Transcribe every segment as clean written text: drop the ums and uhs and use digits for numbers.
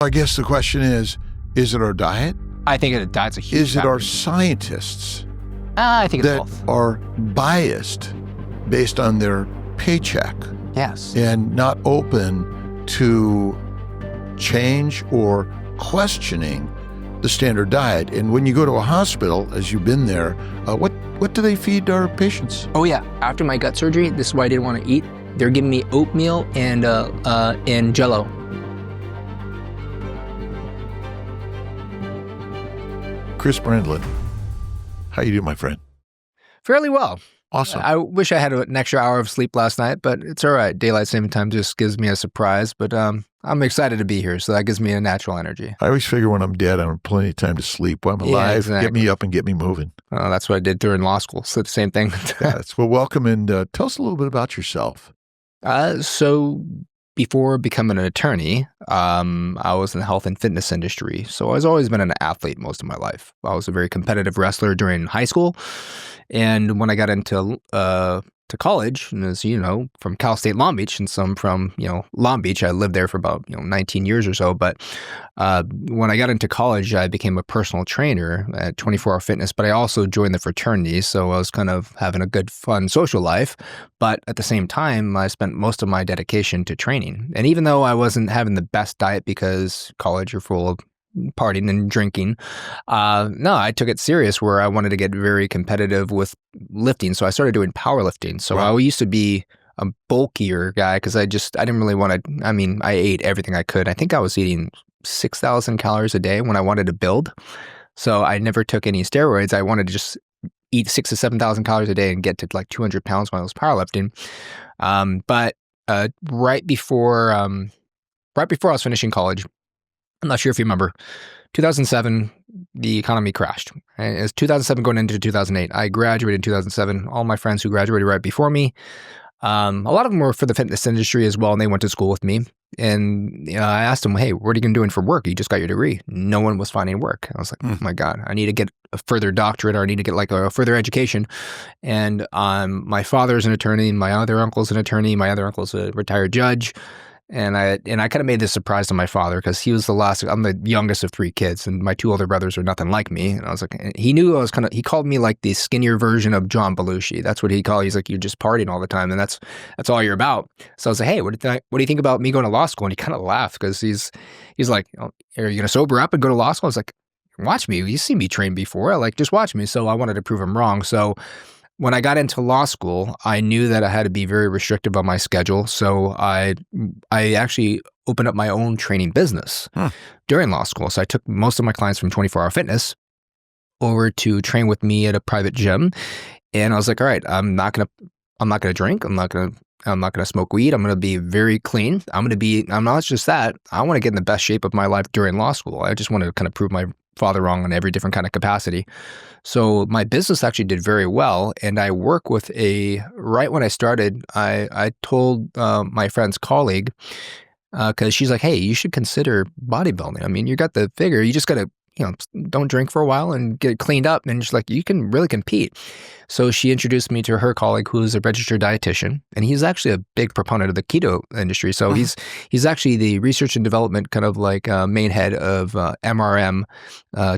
I guess the question is it our diet? I think diet's a huge Is it factor. our scientists I think it's that both. are biased based on their paycheck Yes. and not open to change or questioning the standard diet? And when you go to a hospital, as you've been there, what do they feed our patients? Oh yeah. After my gut surgery, this is why I didn't want to eat. They're giving me oatmeal and Jello. Chris Brandlin, how you doing, my friend? Fairly well. Awesome. I wish I had an extra hour of sleep last night, but it's all right. Daylight saving time just gives me a surprise, but I'm excited to be here, so that gives me a natural energy. I always figure when I'm dead, I have plenty of time to sleep. When I'm alive, exactly. Get me up and get me moving. That's what I did during law school, so the same thing. Well, welcome, and tell us a little bit about yourself. So before becoming an attorney, I was in the health and fitness industry. So I've always been an athlete most of my life. I was a very competitive wrestler during high school. And when I got into to college, and as you know, from Cal State Long Beach, and some from, Long Beach, I lived there for about, 19 years or so. But when I got into college, I became a personal trainer at 24 Hour Fitness, but I also joined the fraternity. So I was kind of having a good, fun social life. But at the same time, I spent most of my dedication to training. And even though I wasn't having the best diet because college, you're full of partying and drinking. No, I took it serious where I wanted to get very competitive with lifting. So I started doing powerlifting. So I used to be a bulkier guy because I didn't really want to, I ate everything I could. I think I was eating 6,000 calories a day when I wanted to build. So I never took any steroids. I wanted to just eat 6,000 to 7,000 calories a day and get to like 200 pounds when I was powerlifting. But right before I was finishing college, I'm not sure if you remember, 2007, the economy crashed. It was 2007 going into 2008. I graduated in 2007. All my friends who graduated right before me, a lot of them were for the fitness industry as well, and they went to school with me. And I asked them, hey, what are you going to do for work? You just got your degree. No one was finding work. I was like, oh my God, I need to get a further doctorate, or I need to get like a further education. And my father's an attorney, and my other uncle's an attorney. My other uncle's a retired judge. And I kind of made this surprise to my father because he was I'm the youngest of three kids, and my two older brothers are nothing like me. And I was like, he knew I was he called me like the skinnier version of John Belushi. That's what he called. He's like, you're just partying all the time, and that's all you're about. So I was like, hey, what do you think about me going to law school? And he kind of laughed because he's like, oh, are you going to sober up and go to law school? I was like, watch me. You see me train before. Just watch me. So I wanted to prove him wrong. So when I got into law school, I knew that I had to be very restrictive on my schedule. So I actually opened up my own training business during law school. So I took most of my clients from 24 Hour Fitness over to train with me at a private gym. And I was like, all right, I'm not gonna drink. I'm not gonna smoke weed. I'm gonna be very clean. I'm not just that. I want to get in the best shape of my life during law school. I just want to kind of prove my father wrong in every different kind of capacity. So my business actually did very well. And I work with right when I started, I told my friend's colleague, because she's like, hey, you should consider bodybuilding. You got the figure, you just got to, don't drink for a while and get cleaned up. And she's like, you can really compete. So she introduced me to her colleague who's a registered dietitian, and he's actually a big proponent of the keto industry. So he's actually the research and development kind of like main head of MRM,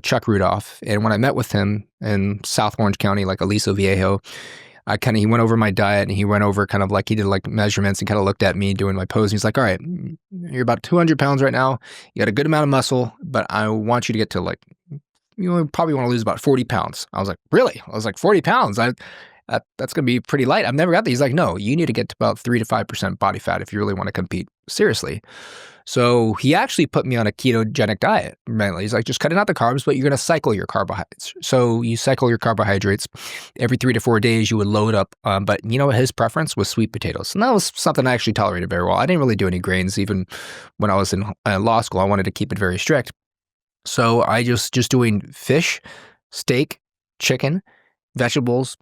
Chuck Rudolph. And when I met with him in South Orange County, like Aliso Viejo, he went over my diet, and he went over kind of like, he did like measurements and kind of looked at me doing my pose. And he's like, all right, you're about 200 pounds right now. You got a good amount of muscle, but I want you to get to like, probably want to lose about 40 pounds. I was like, really? I was like, 40 pounds? That's going to be pretty light. I've never got that. He's like, no, you need to get to about 3 to 5% body fat if you really want to compete seriously. So he actually put me on a ketogenic diet, mainly. He's like, just cutting out the carbs, but you're going to cycle your carbohydrates. So you cycle your carbohydrates every 3 to 4 days. You would load up. But his preference was sweet potatoes. And that was something I actually tolerated very well. I didn't really do any grains. Even when I was in law school, I wanted to keep it very strict. So I just doing fish, steak, chicken, vegetables,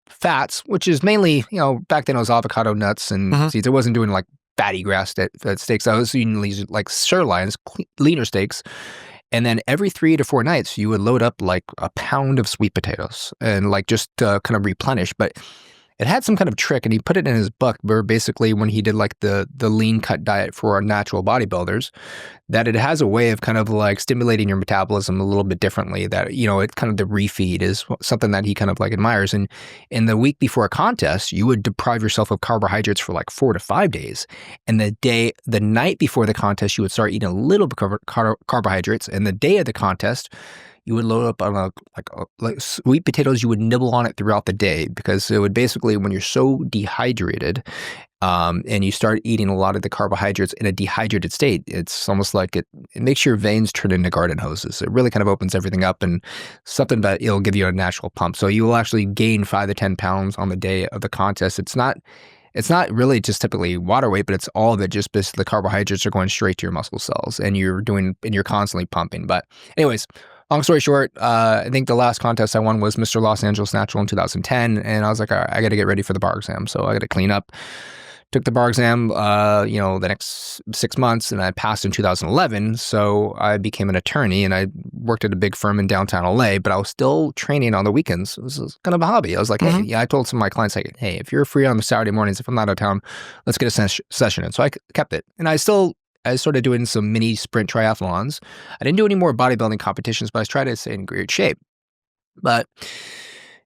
fats, which is mainly, back then it was avocado, nuts, and seeds. I wasn't doing like fatty grass-fed steaks. I was eating like sirloins, leaner steaks. And then every 3 to 4 nights, you would load up like a pound of sweet potatoes and like just kind of replenish. But it had some kind of trick, and he put it in his book where basically when he did like the lean cut diet for our natural bodybuilders, that it has a way of kind of like stimulating your metabolism a little bit differently, that, it kind of the refeed is something that he kind of like admires. And in the week before a contest, you would deprive yourself of carbohydrates for like 4 to 5 days. And the night before the contest, you would start eating a little bit of carbohydrates. And the day of the contest, you would load up on like sweet potatoes. You would nibble on it throughout the day, because it would basically, when you're so dehydrated, and you start eating a lot of the carbohydrates in a dehydrated state, it's almost like it makes your veins turn into garden hoses. It really kind of opens everything up, and something that it'll give you a natural pump. So you will actually gain 5 to 10 pounds on the day of the contest. It's not really just typically water weight, but it's all of it. Just basically the carbohydrates are going straight to your muscle cells, and you're constantly pumping. But anyways, long story short, I think the last contest I won was Mr. Los Angeles Natural in 2010, and I was like, all right, I got to get ready for the bar exam, so I got to clean up. Took the bar exam, the next 6 months, and I passed in 2011. So I became an attorney, and I worked at a big firm in downtown LA, but I was still training on the weekends. It was kind of a hobby. I was like, hey, I told some of my clients, like, hey, if you're free on the Saturday mornings, if I'm not out of town, let's get a session in. So I kept it. And I started doing some mini sprint triathlons. I didn't do any more bodybuilding competitions, but I tried to stay in great shape. But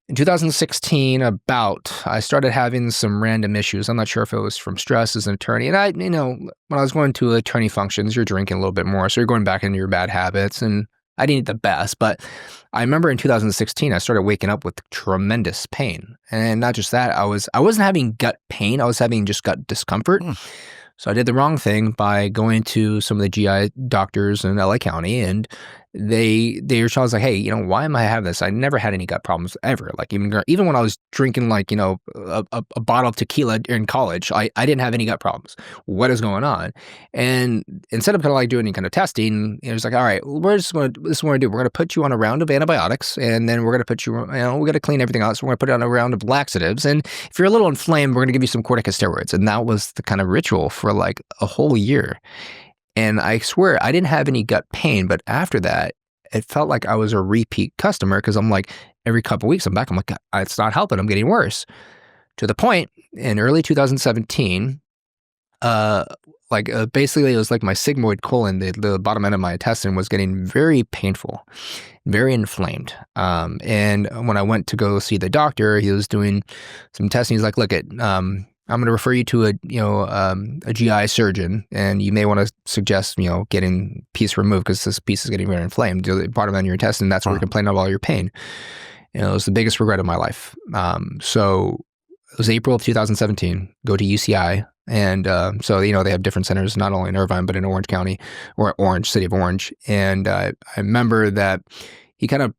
in 2016, I started having some random issues. I'm not sure if it was from stress as an attorney. And when I was going to attorney functions, you're drinking a little bit more. So you're going back into your bad habits. And I didn't eat the best. But I remember in 2016, I started waking up with tremendous pain. And not just that, I wasn't having gut pain. I was having just gut discomfort. So I did the wrong thing by going to some of the GI doctors in LA County, and they were I was like, hey, why am I having this? I never had any gut problems ever. Like even when I was drinking like, a bottle of tequila in college, I didn't have any gut problems. What is going on? And instead of kind of like doing any kind of testing, it was like, all right, this is what we're going to do. We're going to put you on a round of antibiotics, and then we're going to put you, we're going to clean everything out. So we're going to put you on a round of laxatives. And if you're a little inflamed, we're going to give you some corticosteroids. And that was the kind of ritual for like a whole year. And I swear I didn't have any gut pain, but after that, it felt like I was a repeat customer, because I'm like, every couple of weeks I'm back, I'm like, it's not helping, I'm getting worse. To the point in early 2017, basically it was like my sigmoid colon, the bottom end of my intestine was getting very painful, very inflamed. And when I went to go see the doctor, he was doing some testing. He's like, look, I'm going to refer you to a GI surgeon, and you may want to suggest, getting piece removed, because this piece is getting very inflamed. The bottom end of your intestine, that's where you're complaining of all your pain. It was the biggest regret of my life. So it was April of 2017, go to UCI. And so, they have different centers, not only in Irvine, but in Orange County, or City of Orange. And I remember that he kind of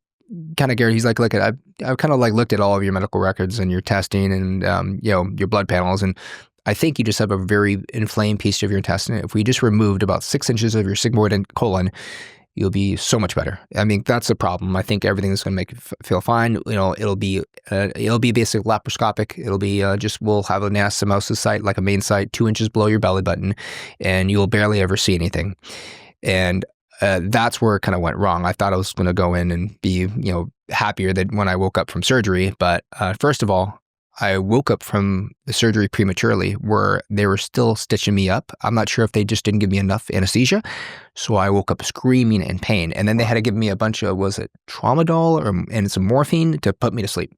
Gary, he's like, look, I've kind of like looked at all of your medical records and your testing and, your blood panels. And I think you just have a very inflamed piece of your intestine. If we just removed about 6 inches of your sigmoid and colon, you'll be so much better. I mean, that's the problem. I think everything is going to make you feel fine. It'll be basically laparoscopic. It'll be we'll have an anastomosis site, like a main site, 2 inches below your belly button, and you'll barely ever see anything. And that's where it kind of went wrong. I thought I was going to go in and be, happier than when I woke up from surgery. But first of all, I woke up from the surgery prematurely, where they were still stitching me up. I'm not sure if they just didn't give me enough anesthesia. So I woke up screaming in pain. And then they had to give me a bunch of, was it tramadol and some morphine to put me to sleep.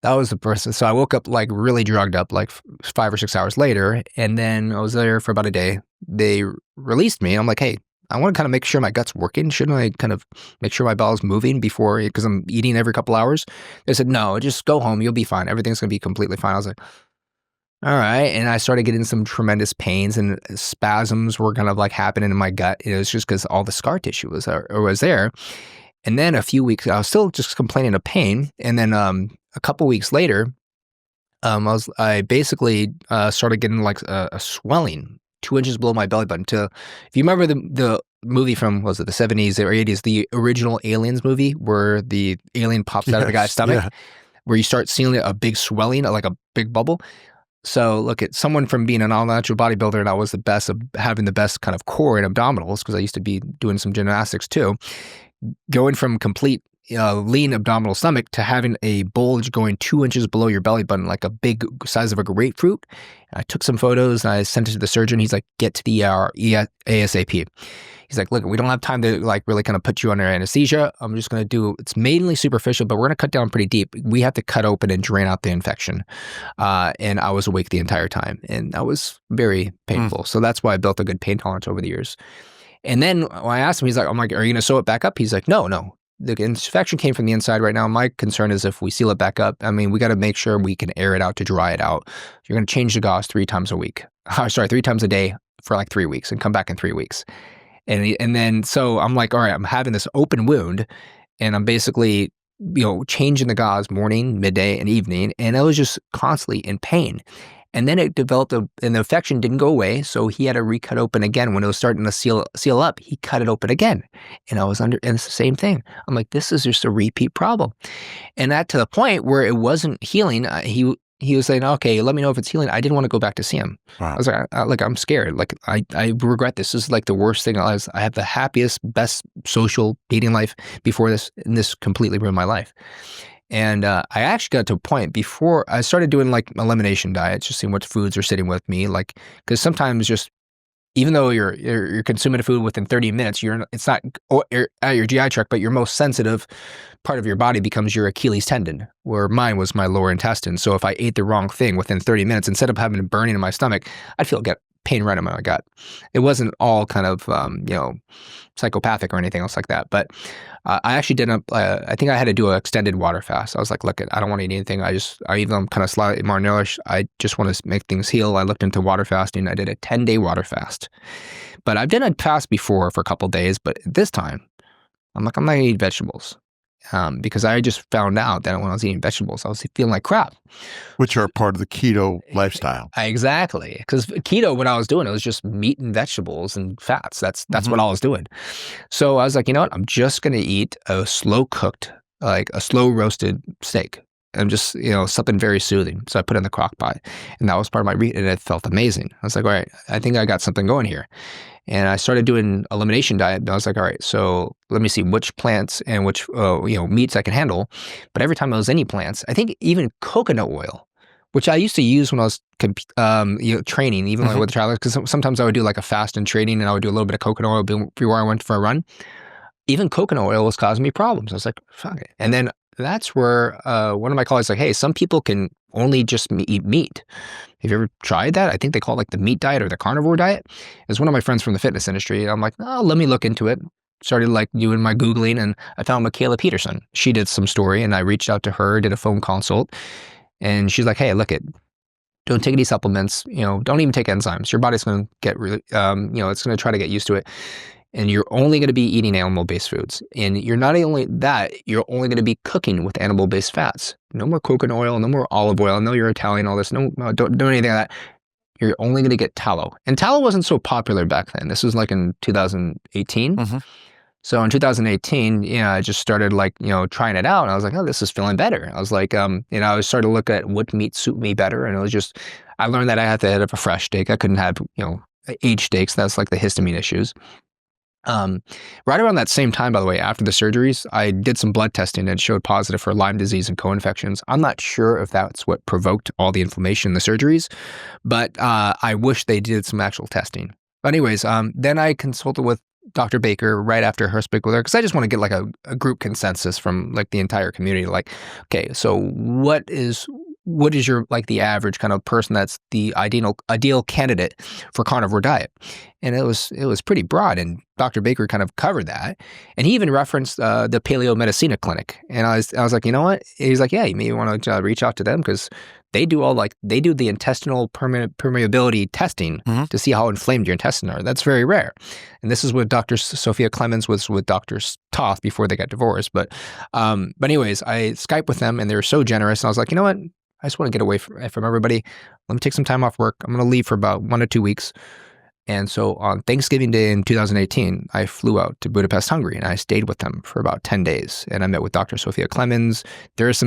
That was the person. So I woke up like really drugged up, like 5 or 6 hours later. And then I was there for about a day. They released me. I'm like, hey, I want to kind of make sure my gut's working. Shouldn't I kind of make sure my bowel's moving before, because I'm eating every couple hours? They said, no, just go home. You'll be fine. Everything's going to be completely fine. I was like, all right. And I started getting some tremendous pains, and spasms were kind of like happening in my gut. It was just because all the scar tissue was there. And then a few weeks, I was still just complaining of pain. And then a couple weeks later, I basically started getting like a swelling 2 inches below my belly button. If you remember the movie from, was it the 70s or 80s, the original Aliens movie, where the alien pops out of the guy's stomach, where you start seeing a big swelling, like a big bubble. So look, at someone from being an all-natural bodybuilder, and I was the best of having the best kind of core and abdominals, because I used to be doing some gymnastics too, going from complete lean abdominal stomach to having a bulge going 2 inches below your belly button, like a big size of a grapefruit. I took some photos and I sent it to the surgeon. He's like, get to the ER ASAP. He's like, look, we don't have time to like really kind of put you under anesthesia. I'm just going to do, it's mainly superficial, but we're going to cut down pretty deep. We have to cut open and drain out the infection. And I was awake the entire time, and that was very painful. So that's why I built a good pain tolerance over the years. And then when I asked him, he's like, I'm like, are you going to sew it back up? He's like, no. The infection came from the inside right now. My concern is if we seal it back up, I mean, we got to make sure we can air it out to dry it out. You're going to change the gauze 3 times a week. 3 times a day for like 3 weeks and come back in 3 weeks. And then, so I'm like, all right, I'm having this open wound and I'm basically, changing the gauze morning, midday, and evening. And I was just constantly in pain. And then it developed and the infection didn't go away. So he had to recut open again. When it was starting to seal up, he cut it open again. And and it's the same thing. I'm like, this is just a repeat problem. And that to the point where it wasn't healing. He was saying, okay, let me know if it's healing. I didn't want to go back to see him. Wow. I was like, I'm scared. Like, I regret this. This is like the worst thing. I have the happiest, best social dating life before this, and this completely ruined my life. And I actually got to a point before I started doing like elimination diets, just seeing what foods are sitting with me. Like, because sometimes just, even though you're consuming a food within 30 minutes, it's not at your GI tract, but your most sensitive part of your body becomes your Achilles tendon, where mine was my lower intestine. So if I ate the wrong thing within 30 minutes, instead of having a burning in my stomach, I'd get pain right in my gut. It wasn't all kind of, psychopathic or anything else like that. But I actually I think I had to do an extended water fast. I was like, look, I don't want to eat anything. Even though I'm kind of slightly malnourished, I just want to make things heal. I looked into water fasting. I did a 10-day water fast. But I've done a fast before for a couple of days, but this time, I'm like, I'm not going to eat vegetables. Because I just found out that when I was eating vegetables, I was feeling like crap. Which are part of the keto lifestyle. Exactly. Because keto, what I was doing, it was just meat and vegetables and fats. That's what I was doing. So I was like, you know what? I'm just going to eat a slow cooked, like a slow roasted steak. And just, something very soothing. So I put it in the crock pot. And that was part of my and it felt amazing. I was like, all right, I think I got something going here. And I started doing elimination diet. And I was like, all right, so let me see which plants and which, meats I can handle. But every time I was any plants, I think even coconut oil, which I used to use when I was training, even like with the travelers, because sometimes I would do like a fast and training and I would do a little bit of coconut oil before I went for a run. Even coconut oil was causing me problems. I was like, fuck it. And then that's where one of my colleagues was like, hey, some people can only just eat meat. Have you ever tried that? I think they call it like the meat diet or the carnivore diet. It's one of my friends from the fitness industry. And I'm like, oh, let me look into it. Started like doing my Googling and I found Michaela Peterson. She did some story and I reached out to her, did a phone consult. And she's like, hey, look don't take any supplements, don't even take enzymes. Your body's going to get really, it's going to try to get used to it. And you're only going to be eating animal-based foods. And you're not only that, you're only going to be cooking with animal-based fats. No more coconut oil, no more olive oil. I know you're Italian, all this. No, don't do anything like that. You're only going to get tallow. And tallow wasn't so popular back then. This was like in 2018. So in 2018, I just started trying it out. And I was like, oh, this is feeling better. I was like, I started to look at what meat suit me better. And it was just, I learned that I had to have a fresh steak. I couldn't have, aged steaks. That's like the histamine issues. Right around that same time, by the way, after the surgeries, I did some blood testing and it showed positive for Lyme disease and co-infections. I'm not sure if that's what provoked all the inflammation in the surgeries, but I wish they did some actual testing. But anyways, then I consulted with Dr. Baker right after her speak with her because I just want to get like a group consensus from like the entire community. Like, okay, so what is your like the average kind of person that's the ideal candidate for carnivore diet? And it was pretty broad, and Dr. Baker kind of covered that, and he even referenced the Paleo Medicina Clinic. And I was like, you know what? He's like, yeah, you may want to reach out to them because they do the intestinal permeability testing to see how inflamed your intestines are. That's very rare. And this is what Dr. Sophia Clemens was with Dr. Toth before they got divorced. But anyways, I Skyped with them and they were so generous. And I was like, you know what? I just want to get away from everybody. Let me take some time off work. I'm going to leave for about 1 to 2 weeks. And so on Thanksgiving Day in 2018, I flew out to Budapest, Hungary, and I stayed with them for about 10 days. And I met with Dr. Sophia Clemens. There was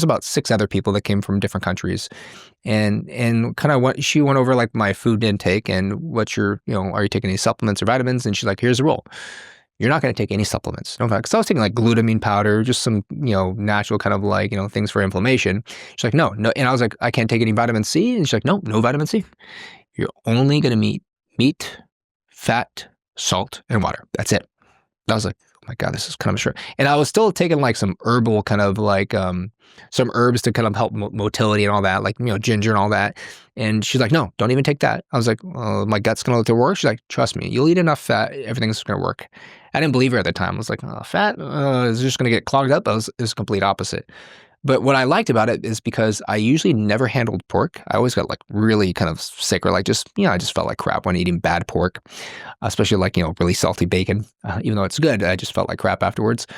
about 6 other people that came from different countries. And kind of she went over like my food intake and are you taking any supplements or vitamins? And she's like, here's the rule. you're not going to take any supplements. No, because I was taking like glutamine powder, just some, natural kind of like, things for inflammation. She's like, no. And I was like, I can't take any vitamin C. And she's like, no vitamin C. You're only going to eat meat, fat, salt, and water. That's it. I was like, oh my God, this is kind of short. And I was still taking like some herbal kind of like some herbs to kind of help motility and all that, like, ginger and all that. And she's like, no, don't even take that. I was like, oh, my gut's going to work. She's like, trust me, you'll eat enough fat, everything's going to work. I didn't believe her at the time. I was like, oh, fat is just going to get clogged up. It was the complete opposite. But what I liked about it is because I usually never handled pork. I always got like really kind of sick or like just, I just felt like crap when eating bad pork, especially like, really salty bacon. Even though it's good, I just felt like crap afterwards.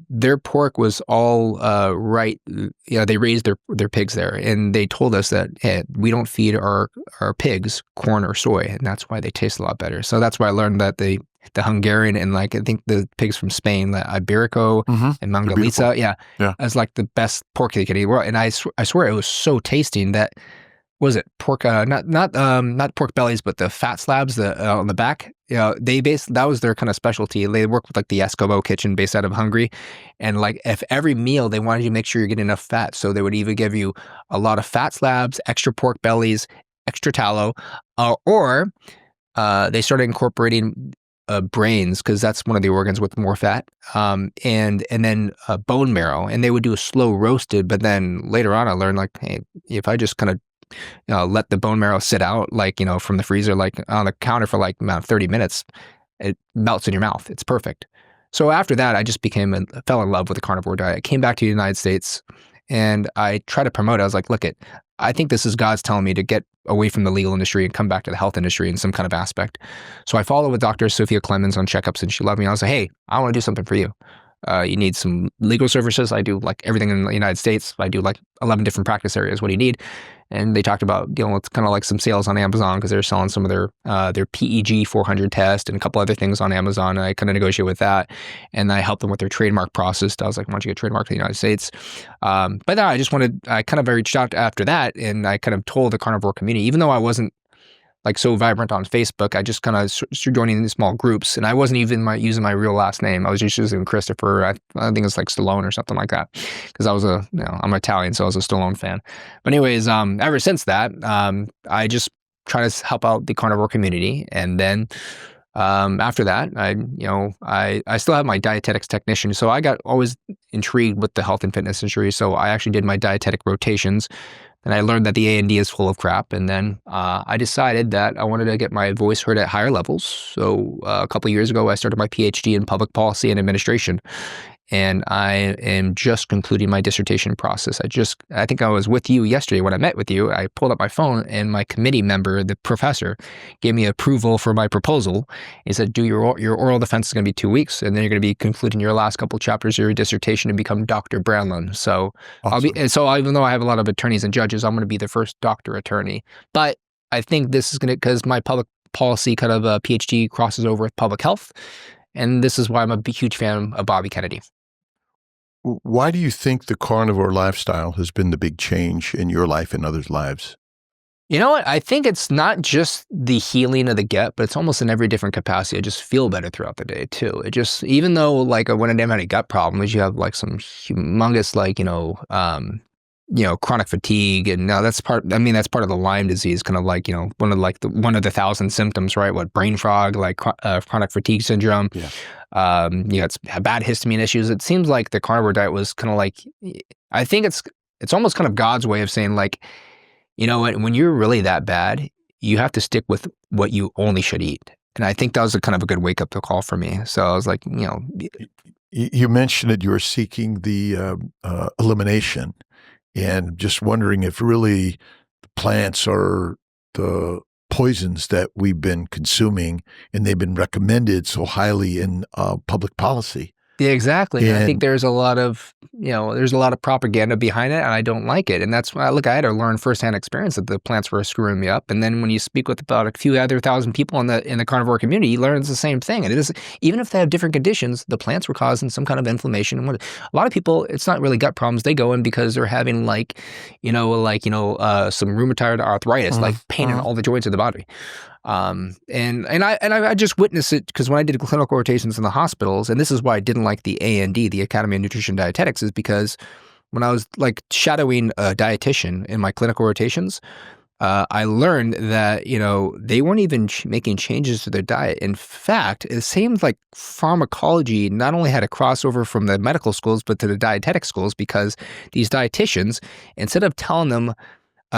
Their pork was all right. They raised their pigs there, and they told us that, hey, we don't feed our pigs corn or soy, and that's why they taste a lot better. So that's why I learned that the Hungarian and like I think the pigs from Spain, the Iberico and Mangalitsa, yeah, as like the best pork they could eat. And I swear it was so tasty that was it pork? Not pork bellies, but the fat slabs on the back. That was their kind of specialty. They work with like the Eskimo kitchen based out of Hungary, and like if every meal they wanted you to make sure you're getting enough fat, so they would either give you a lot of fat slabs, extra pork bellies, extra tallow, or they started incorporating brains, because that's one of the organs with more fat, and then bone marrow, and they would do a slow roasted. But then later on, I learned like, hey, if I just kind of let the bone marrow sit out, like, from the freezer, like on the counter for like about 30 minutes, it melts in your mouth. It's perfect. So after that, I just fell in love with the carnivore diet. I came back to the United States and I tried to promote it. I was like, look, I think this is God's telling me to get away from the legal industry and come back to the health industry in some kind of aspect. So I followed with Dr. Sophia Clemens on checkups, and she loved me. I was like, hey, I want to do something for you. You need some legal services. I do like everything in the United States. I do like 11 different practice areas. What do you need? And they talked about, it's kind of like some sales on Amazon, because they're selling some of their PEG 400 test and a couple other things on Amazon. And I kind of negotiate with that. And I helped them with their trademark process. I was like, why don't you get trademarked in the United States? But then I kind of reached out after that, and I kind of told the carnivore community, even though I wasn't like so vibrant on Facebook, I just kind of started joining these small groups, and I wasn't even using my real last name. I was just using Christopher. I think it's like Stallone or something like that, because I was I'm Italian, so I was a Stallone fan. But anyways, ever since that, I just try to help out the carnivore community, and then after that, I still have my dietetics technician, so I got always intrigued with the health and fitness industry. So I actually did my dietetic rotations. And I learned that the A&D is full of crap. And then I decided that I wanted to get my voice heard at higher levels. So a couple of years ago, I started my PhD in public policy and administration. And I am just concluding my dissertation process. I think I was with you yesterday when I met with you. I pulled up my phone, and my committee member, the professor, gave me approval for my proposal. He said, your oral defense is going to be 2 weeks, and then you're going to be concluding your last couple chapters of your dissertation and become Dr. Brandlin. So awesome. Even though I have a lot of attorneys and judges, I'm going to be the first doctor attorney. But I think this is going to, because my public policy kind of PhD crosses over with public health. And this is why I'm a huge fan of Bobby Kennedy. Why do you think the carnivore lifestyle has been the big change in your life and others' lives? You know what? I think it's not just the healing of the gut, but it's almost in every different capacity. I just feel better throughout the day too. It just, even though like when I didn't have any gut problems, you have like some humongous chronic fatigue, and now that's part of the Lyme disease, kind of like, one of the 1,000 symptoms, right? What, brain fog, like chronic fatigue syndrome. Yeah. It's bad histamine issues. It seems like the carnivore diet was kind of like, I think it's almost kind of God's way of saying like, you know what, when you're really that bad, you have to stick with what you only should eat. And I think that was a kind of a good wake up call for me. So I was like, You mentioned that you were seeking the elimination, and just wondering if really the plants are the poisons that we've been consuming, and they've been recommended so highly in public policy. Yeah, exactly. And I think there's a lot of propaganda behind it, and I don't like it. And that's why I had to learn firsthand experience that the plants were screwing me up. And then when you speak with about a few other 1,000 people in the carnivore community, you learn it's the same thing. And it is, even if they have different conditions, the plants were causing some kind of inflammation. And a lot of people, it's not really gut problems. They go in because they're having some rheumatoid arthritis, like pain in all the joints of the body. I just witnessed it because when I did clinical rotations in the hospitals, and this is why I didn't like the A&D, the Academy of Nutrition and Dietetics, is because when I was like shadowing a dietitian in my clinical rotations, I learned that, they weren't even making changes to their diet. In fact, it seemed like pharmacology not only had a crossover from the medical schools, but to the dietetic schools, because these dietitians, instead of telling them,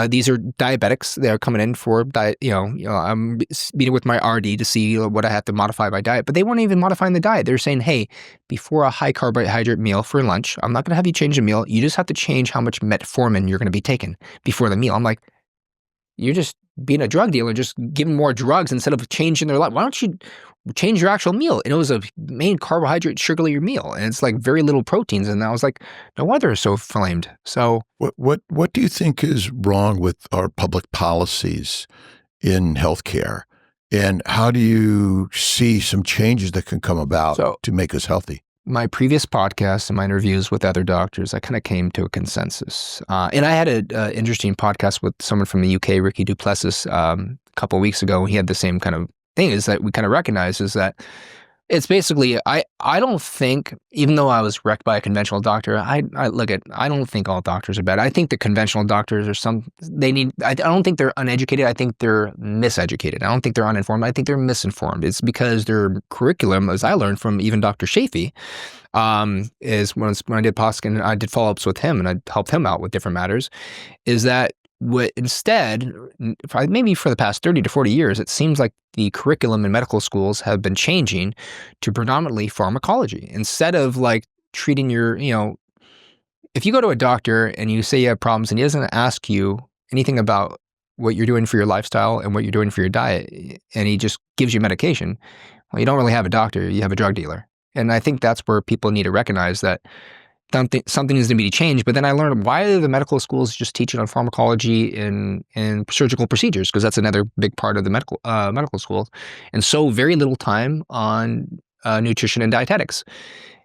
these are diabetics, they're coming in for diet, I'm meeting with my RD to see what I have to modify my diet, but they weren't even modifying the diet. They're saying, hey, before a high carbohydrate meal for lunch, I'm not going to have you change the meal. You just have to change how much metformin you're going to be taking before the meal. I'm like, you're just being a drug dealer, just giving more drugs instead of changing their life. Why don't you change your actual meal? And it was a main carbohydrate, sugar-y meal, and it's like very little proteins. And I was like, no wonder they're so inflamed. So what do you think is wrong with our public policies in healthcare? And how do you see some changes that can come about to make us healthy? My previous podcast and my interviews with other doctors, I kind of came to a consensus. And I had an interesting podcast with someone from the UK, Ricky Duplessis, a couple of weeks ago. And he had the same kind of thing, is that we kind of recognize is that it's basically, I don't think, even though I was wrecked by a conventional doctor, I don't think all doctors are bad. I think the conventional doctors are I don't think they're uneducated. I think they're miseducated. I don't think they're uninformed. I think they're misinformed. It's because their curriculum, as I learned from even Dr. Shafee, is when I did POSC and I did follow-ups with him and I helped him out with different matters, is that instead, maybe for the past 30 to 40 years, it seems like the curriculum in medical schools have been changing to predominantly pharmacology. Instead of like treating if you go to a doctor and you say you have problems and he doesn't ask you anything about what you're doing for your lifestyle and what you're doing for your diet, and he just gives you medication, well, you don't really have a doctor, you have a drug dealer. And I think that's where people need to recognize that something needs to be changed. But then I learned, why are the medical schools just teaching on pharmacology and surgical procedures? Because that's another big part of the medical schools. And so very little time on nutrition and dietetics.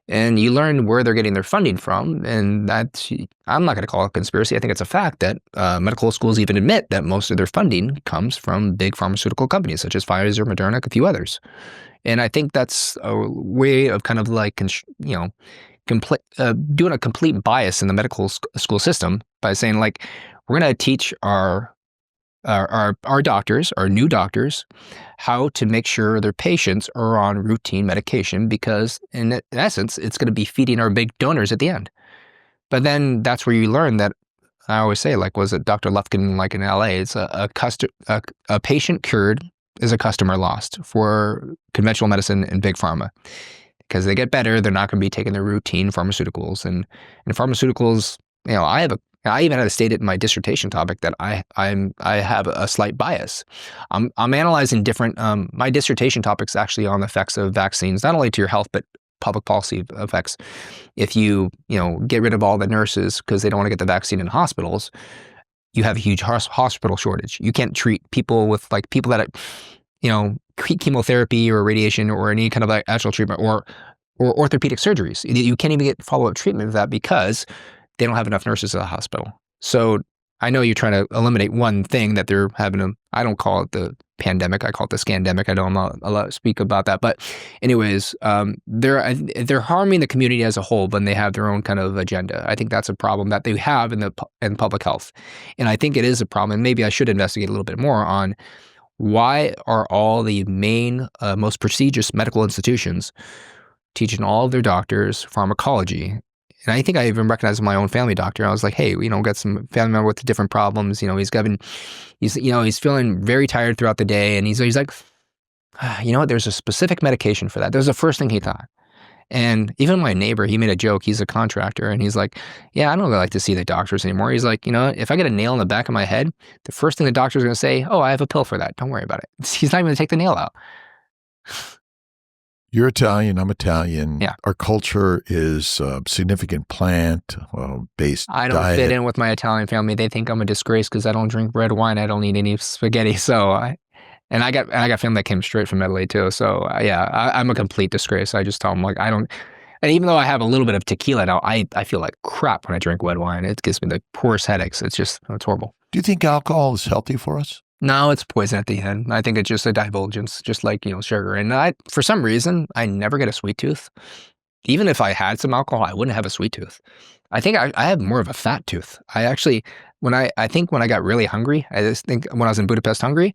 And you learn where they're getting their funding from. And I'm not going to call it a conspiracy. I think it's a fact that medical schools even admit that most of their funding comes from big pharmaceutical companies such as Pfizer, Moderna, a few others. And I think that's a way of kind of like, doing a complete bias in the medical school system by saying, like, we're going to teach our doctors, our new doctors, how to make sure their patients are on routine medication, because in essence, it's going to be feeding our big donors at the end. But then that's where you learn that, I always say, like, was it Dr. Lufkin, like in LA, it's a patient cured is a customer lost for conventional medicine and big pharma. Because they get better, they're not going to be taking their routine pharmaceuticals. And pharmaceuticals, I even had to state it in my dissertation topic that I have a slight bias. I'm analyzing different. My dissertation topic is actually on the effects of vaccines, not only to your health but public policy effects. If you get rid of all the nurses because they don't want to get the vaccine in hospitals, you have a huge hospital shortage. You can't treat people with people that chemotherapy or radiation or any kind of like actual treatment or orthopedic surgeries. You can't even get follow-up treatment of that because they don't have enough nurses at the hospital. So I know you're trying to eliminate one thing that they're having I don't call it the pandemic, I call it the scandemic. I know I'm not allowed to speak about that. But anyways, they're harming the community as a whole when they have their own kind of agenda. I think that's a problem that they have in public health. And I think it is a problem. And maybe I should investigate a little bit more on why are all the main, most prestigious medical institutions teaching all of their doctors pharmacology? And I think I even recognized my own family doctor. I was like, hey, got some family member with different problems. He's feeling very tired throughout the day. And he's like, there's a specific medication for that. That was the first thing he thought. And even my neighbor, he made a joke. He's a contractor. And he's like, yeah, I don't really like to see the doctors anymore. He's like, if I get a nail in the back of my head, the first thing the doctor's going to say, oh, I have a pill for that. Don't worry about it. He's not even going to take the nail out. You're Italian. I'm Italian. Yeah. Our culture is significant plant-based I don't fit in with my Italian family. They think I'm a disgrace because I don't drink red wine. I don't eat any spaghetti. So I got family that came straight from Italy too. So I'm a complete disgrace. I just tell them I don't. And even though I have a little bit of tequila now, I feel like crap when I drink red wine. It gives me the poorest headaches. It's horrible. Do you think alcohol is healthy for us? No, it's poison at the end. I think it's just a divulgence, just like, sugar. And for some reason, I never get a sweet tooth. Even if I had some alcohol, I wouldn't have a sweet tooth. I think I have more of a fat tooth. I actually, I think when I got really hungry, I just think when I was in Budapest, Hungary,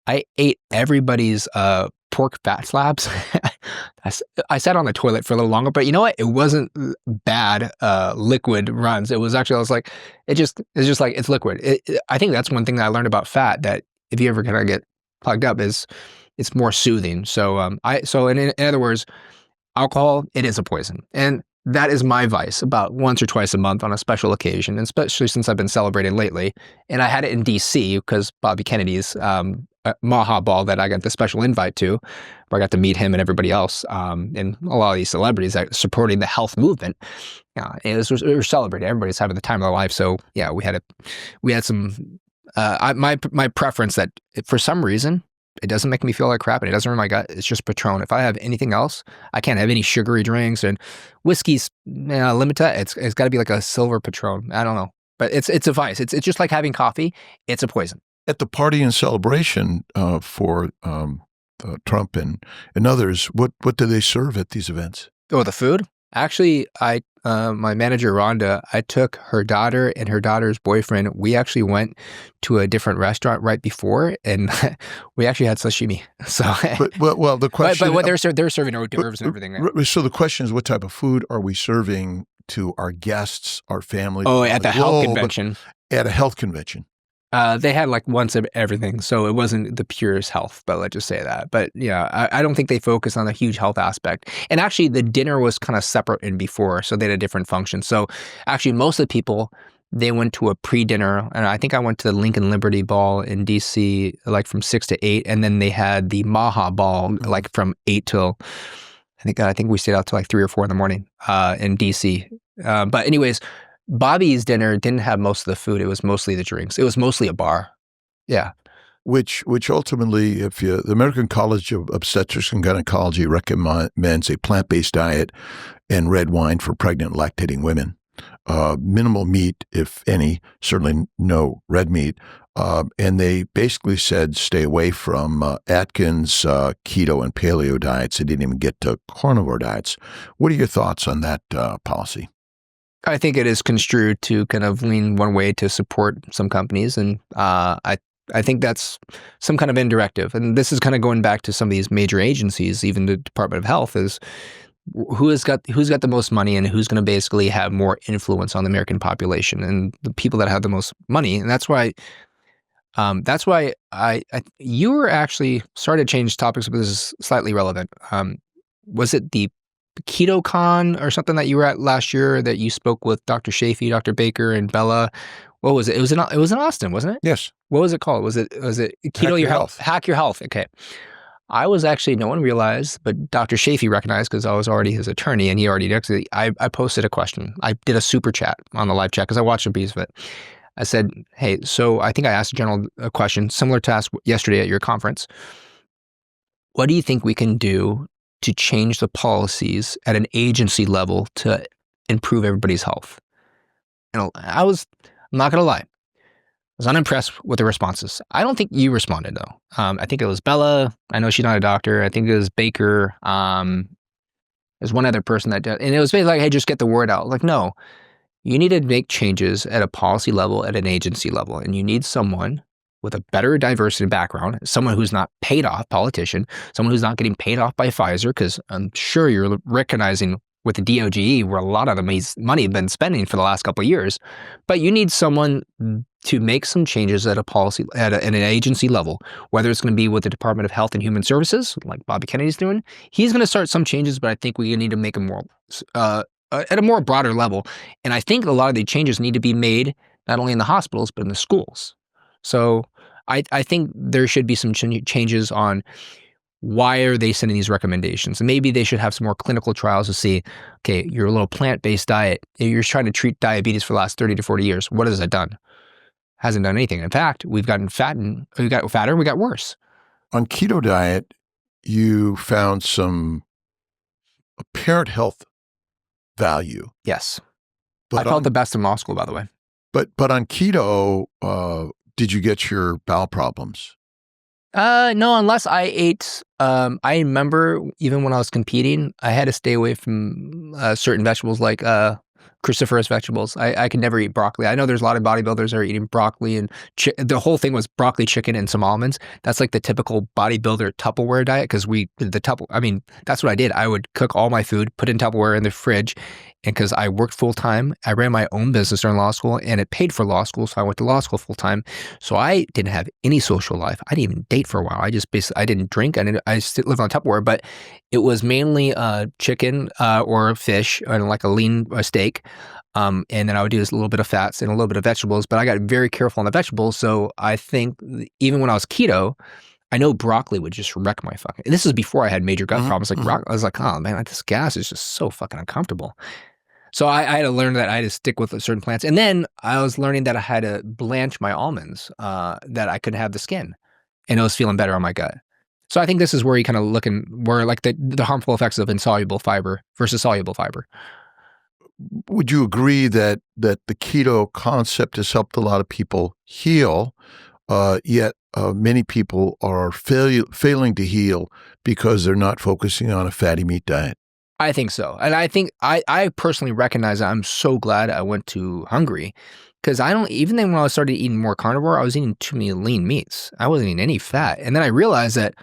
I ate everybody's pork fat slabs. I sat on the toilet for a little longer, but you know what? It wasn't bad liquid runs. It was actually, I was like, it's just like, it's liquid. I think that's one thing that I learned about fat, that if you ever kind of get plugged up, is it's more soothing. So in other words, alcohol, it is a poison. And that is my vice, about once or twice a month on a special occasion, and especially since I've been celebrating lately. And I had it in DC because Bobby Kennedy's Maha Ball that I got the special invite to, where I got to meet him and everybody else, and a lot of these celebrities that supporting the health movement. We were celebrating. Everybody's having the time of their life. So yeah, we had some, my preference that for some reason, it doesn't make me feel like crap and it doesn't hurt my gut. It's just Patron. If I have anything else, I can't have any sugary drinks, and whiskey's limited. It's got to be like a silver Patron. I don't know, but it's a vice. It's just like having coffee. It's a poison. At the party and celebration for Trump and others, what do they serve at these events? Oh, the food? Actually, my manager, Rhonda, I took her daughter and her daughter's boyfriend. We actually went to a different restaurant right before, and we actually had sashimi. So, well, the question, but they're serving hors d'oeuvres and everything. So the question is, what type of food are we serving to our guests, our family? Oh, at the health convention. At a health convention. They had like once of everything, so it wasn't the purest health, but let's just say that. But yeah, I don't think they focus on the huge health aspect. And actually, the dinner was kind of separate in before, so they had a different function. So actually, most of the people, they went to a pre-dinner, and I think I went to the Lincoln Liberty Ball in DC, like from 6 to 8, and then they had the Maha Ball, like from 8 till I think we stayed out till like 3 or 4 in the morning in DC. But anyways. Bobby's dinner didn't have most of the food. It was mostly the drinks. It was mostly a bar. Yeah. Which ultimately, the American College of Obstetrics and Gynecology recommends a plant-based diet and red wine for pregnant lactating women. Minimal meat, if any, certainly no red meat. And they basically said stay away from Atkins, keto, and paleo diets. They didn't even get to carnivore diets. What are your thoughts on that policy? I think it is construed to kind of lean one way to support some companies, and I think that's some kind of indirective. And this is kind of going back to some of these major agencies, even the Department of Health, is who's got the most money and who's going to basically have more influence on the American population, and the people that have the most money. And that's why you were actually started to change topics, but this is slightly relevant. Was it the Keto Con or something that you were at last year that you spoke with Dr. Shafee, Dr. Baker, and Bella? What was it? It was in Austin, wasn't it? Yes. What was it called? Was it Keto Your Health? Hack Your Health. Okay. I was actually, no one realized, but Dr. Shafee recognized because I was already his attorney and he already actually, I posted a question. I did a super chat on the live chat because I watched a piece of it. I said, hey, so I think I asked a question similar to ask yesterday at your conference. What do you think we can do to change the policies at an agency level to improve everybody's health? And I'm not going to lie, I was unimpressed with the responses. I don't think you responded though. I think it was Bella. I know she's not a doctor. I think it was Baker. There's one other person that did, and it was basically like, hey, just get the word out. Like, no, you need to make changes at a policy level, at an agency level, and you need someone with a better diversity background, someone who's not paid off, politician, someone who's not getting paid off by Pfizer, because I'm sure you're recognizing with the DOGE where a lot of the money been spending for the last couple of years. But you need someone to make some changes at a policy, at an agency level, whether it's going to be with the Department of Health and Human Services, like Bobby Kennedy's doing. He's going to start some changes, but I think we need to make them more at a more broader level. And I think a lot of the changes need to be made not only in the hospitals, but in the schools. So I think there should be some changes on why are they sending these recommendations. And maybe they should have some more clinical trials to see, okay, you're a little plant-based diet. You're trying to treat diabetes for the last 30 to 40 years. What has it done? Hasn't done anything. In fact, we got fatter, we got worse. On keto diet, you found some apparent health value. Yes. But I felt the best in law school, by the way. But on keto, did you get your bowel problems? No, unless I ate. I remember even when I was competing, I had to stay away from certain vegetables like cruciferous vegetables. I could never eat broccoli. I know there's a lot of bodybuilders that are eating broccoli and the whole thing was broccoli, chicken, and some almonds. That's like the typical bodybuilder Tupperware diet because that's what I did. I would cook all my food, put it in Tupperware in the fridge, and because I worked full time, I ran my own business during law school, and it paid for law school, so I went to law school full time. So I didn't have any social life. I didn't even date for a while. I didn't drink. I still lived on Tupperware, but it was mainly chicken or fish and like a lean steak. And then I would do this little bit of fats and a little bit of vegetables, but I got very careful on the vegetables. So I think even when I was keto, I know broccoli would just wreck my fucking. And this is before I had major gut problems. Like I was like, oh man, this gas is just so fucking uncomfortable. So I had to learn that I had to stick with certain plants. And then I was learning that I had to blanch my almonds, that I couldn't have the skin. And it was feeling better on my gut. So I think this is where you kind of where like the harmful effects of insoluble fiber versus soluble fiber. Would you agree that the keto concept has helped a lot of people heal, yet many people are failing to heal because they're not focusing on a fatty meat diet? I think so. And I think I personally recognize that. I'm so glad I went to Hungary because even then when I started eating more carnivore, I was eating too many lean meats. I wasn't eating any fat. And then I realized that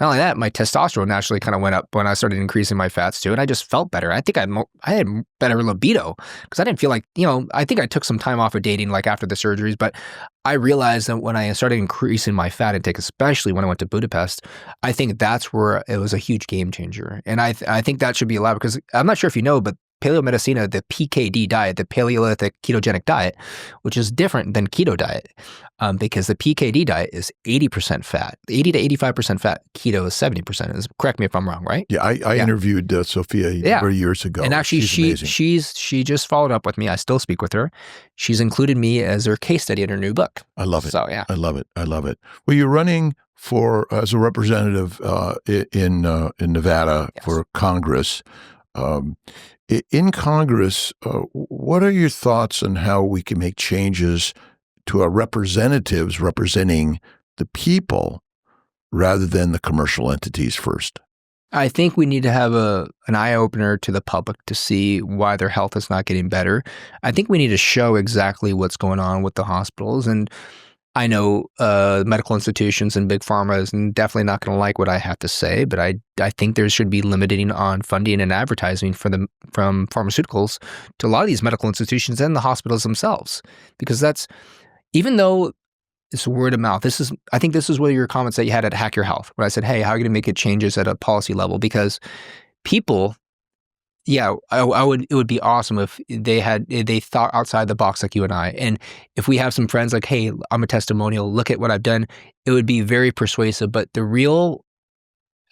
not only that, my testosterone naturally kind of went up when I started increasing my fats too. And I just felt better. I think I had better libido because I didn't feel like, I think I took some time off of dating like after the surgeries, but I realized that when I started increasing my fat intake, especially when I went to Budapest, I think that's where it was a huge game changer. And I think that should be allowed because I'm not sure if you know, but paleomedicina, the PKD diet, the Paleolithic ketogenic diet, which is different than keto diet, because the PKD diet is 80% fat, 80 to 85% fat. Keto is 70%. Correct me if I'm wrong, right? Yeah, I interviewed Sophia a number of years ago. And actually, she just followed up with me. I still speak with her. She's included me as her case study in her new book. I love it. So yeah, I love it. I love it. Well, you're running as a representative in Nevada for Congress. In Congress, what are your thoughts on how we can make changes to our representatives representing the people rather than the commercial entities first? I think we need to have an eye-opener to the public to see why their health is not getting better. I think we need to show exactly what's going on with the hospitals. And I know medical institutions and big pharma is definitely not going to like what I have to say, but I think there should be limiting on funding and advertising from pharmaceuticals to a lot of these medical institutions and the hospitals themselves, because even though it's word of mouth. I think this is one of your comments that you had at Hack Your Health, when I said, hey, how are you going to make it changes at a policy level? Because people, it would be awesome if they thought outside the box like you and I. And if we have some friends like, hey, I'm a testimonial, look at what I've done, it would be very persuasive. But the real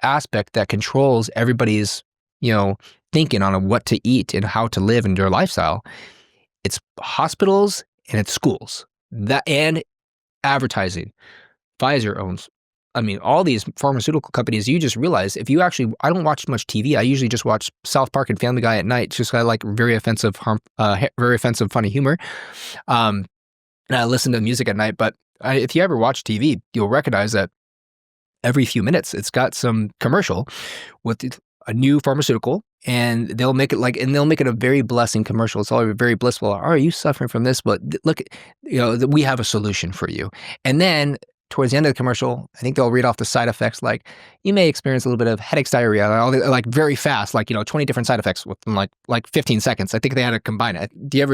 aspect that controls everybody's, thinking on what to eat and how to live in their lifestyle, it's hospitals and it's schools. And advertising. Pfizer owns, all these pharmaceutical companies. You just realize I don't watch much TV. I usually just watch South Park and Family Guy at night. Just I like very offensive, funny humor. And I listen to music at night. But if you ever watch TV, you'll recognize that every few minutes it's got some commercial with a new pharmaceutical, and they'll make it a very blessing commercial. It's all very blissful. Are you suffering from this? But look, we have a solution for you. And then towards the end of the commercial, I think they'll read off the side effects, like you may experience a little bit of headaches, diarrhea, like very fast, 20 different side effects within like 15 seconds. I think they had to combine it. Do you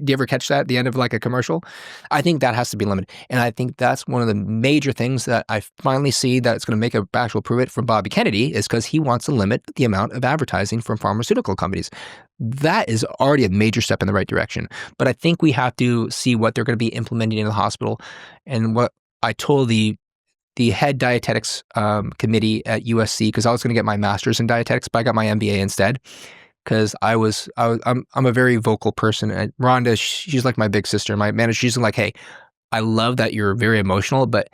ever catch that at the end of like a commercial? I think that has to be limited. And I think that's one of the major things that I finally see that's going to make an actual prove it from Bobby Kennedy, is because he wants to limit the amount of advertising from pharmaceutical companies. That is already a major step in the right direction. But I think we have to see what they're going to be implementing in the hospital. And what I told the head dietetics committee at USC, because I was going to get my master's in dietetics, but I got my MBA instead, because I'm a very vocal person. And Rhonda, she's like my big sister, my manager. She's like, hey, I love that you're very emotional, but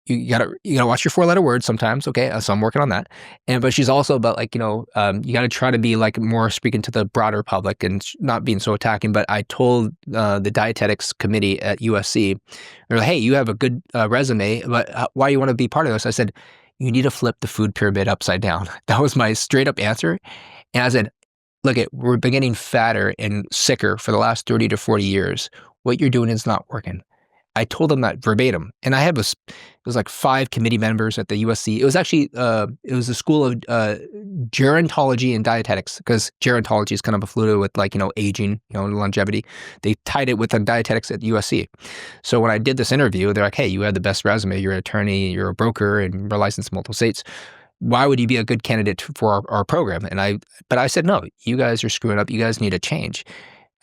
you gotta watch your 4-letter words sometimes. Okay. So I'm working on that. But she's also about like, you gotta try to be like more speaking to the broader public and not being so attacking. But I told the dietetics committee at USC, they're like, hey, you have a good resume, but why do you want to be part of this? I said, you need to flip the food pyramid upside down. That was my straight up answer. And I said, look, we've been getting fatter and sicker for the last 30 to 40 years. What you're doing is not working. I told them that verbatim. And it was like 5 committee members at the USC. It was actually, it was the School of Gerontology and Dietetics, because gerontology is kind of a fluid with like, aging, longevity. They tied it with the dietetics at USC. So when I did this interview, they're like, hey, you have the best resume. You're an attorney, you're a broker, and you're licensed in multiple states. Why would you be a good candidate for our program? But I said, no, you guys are screwing up. You guys need a change.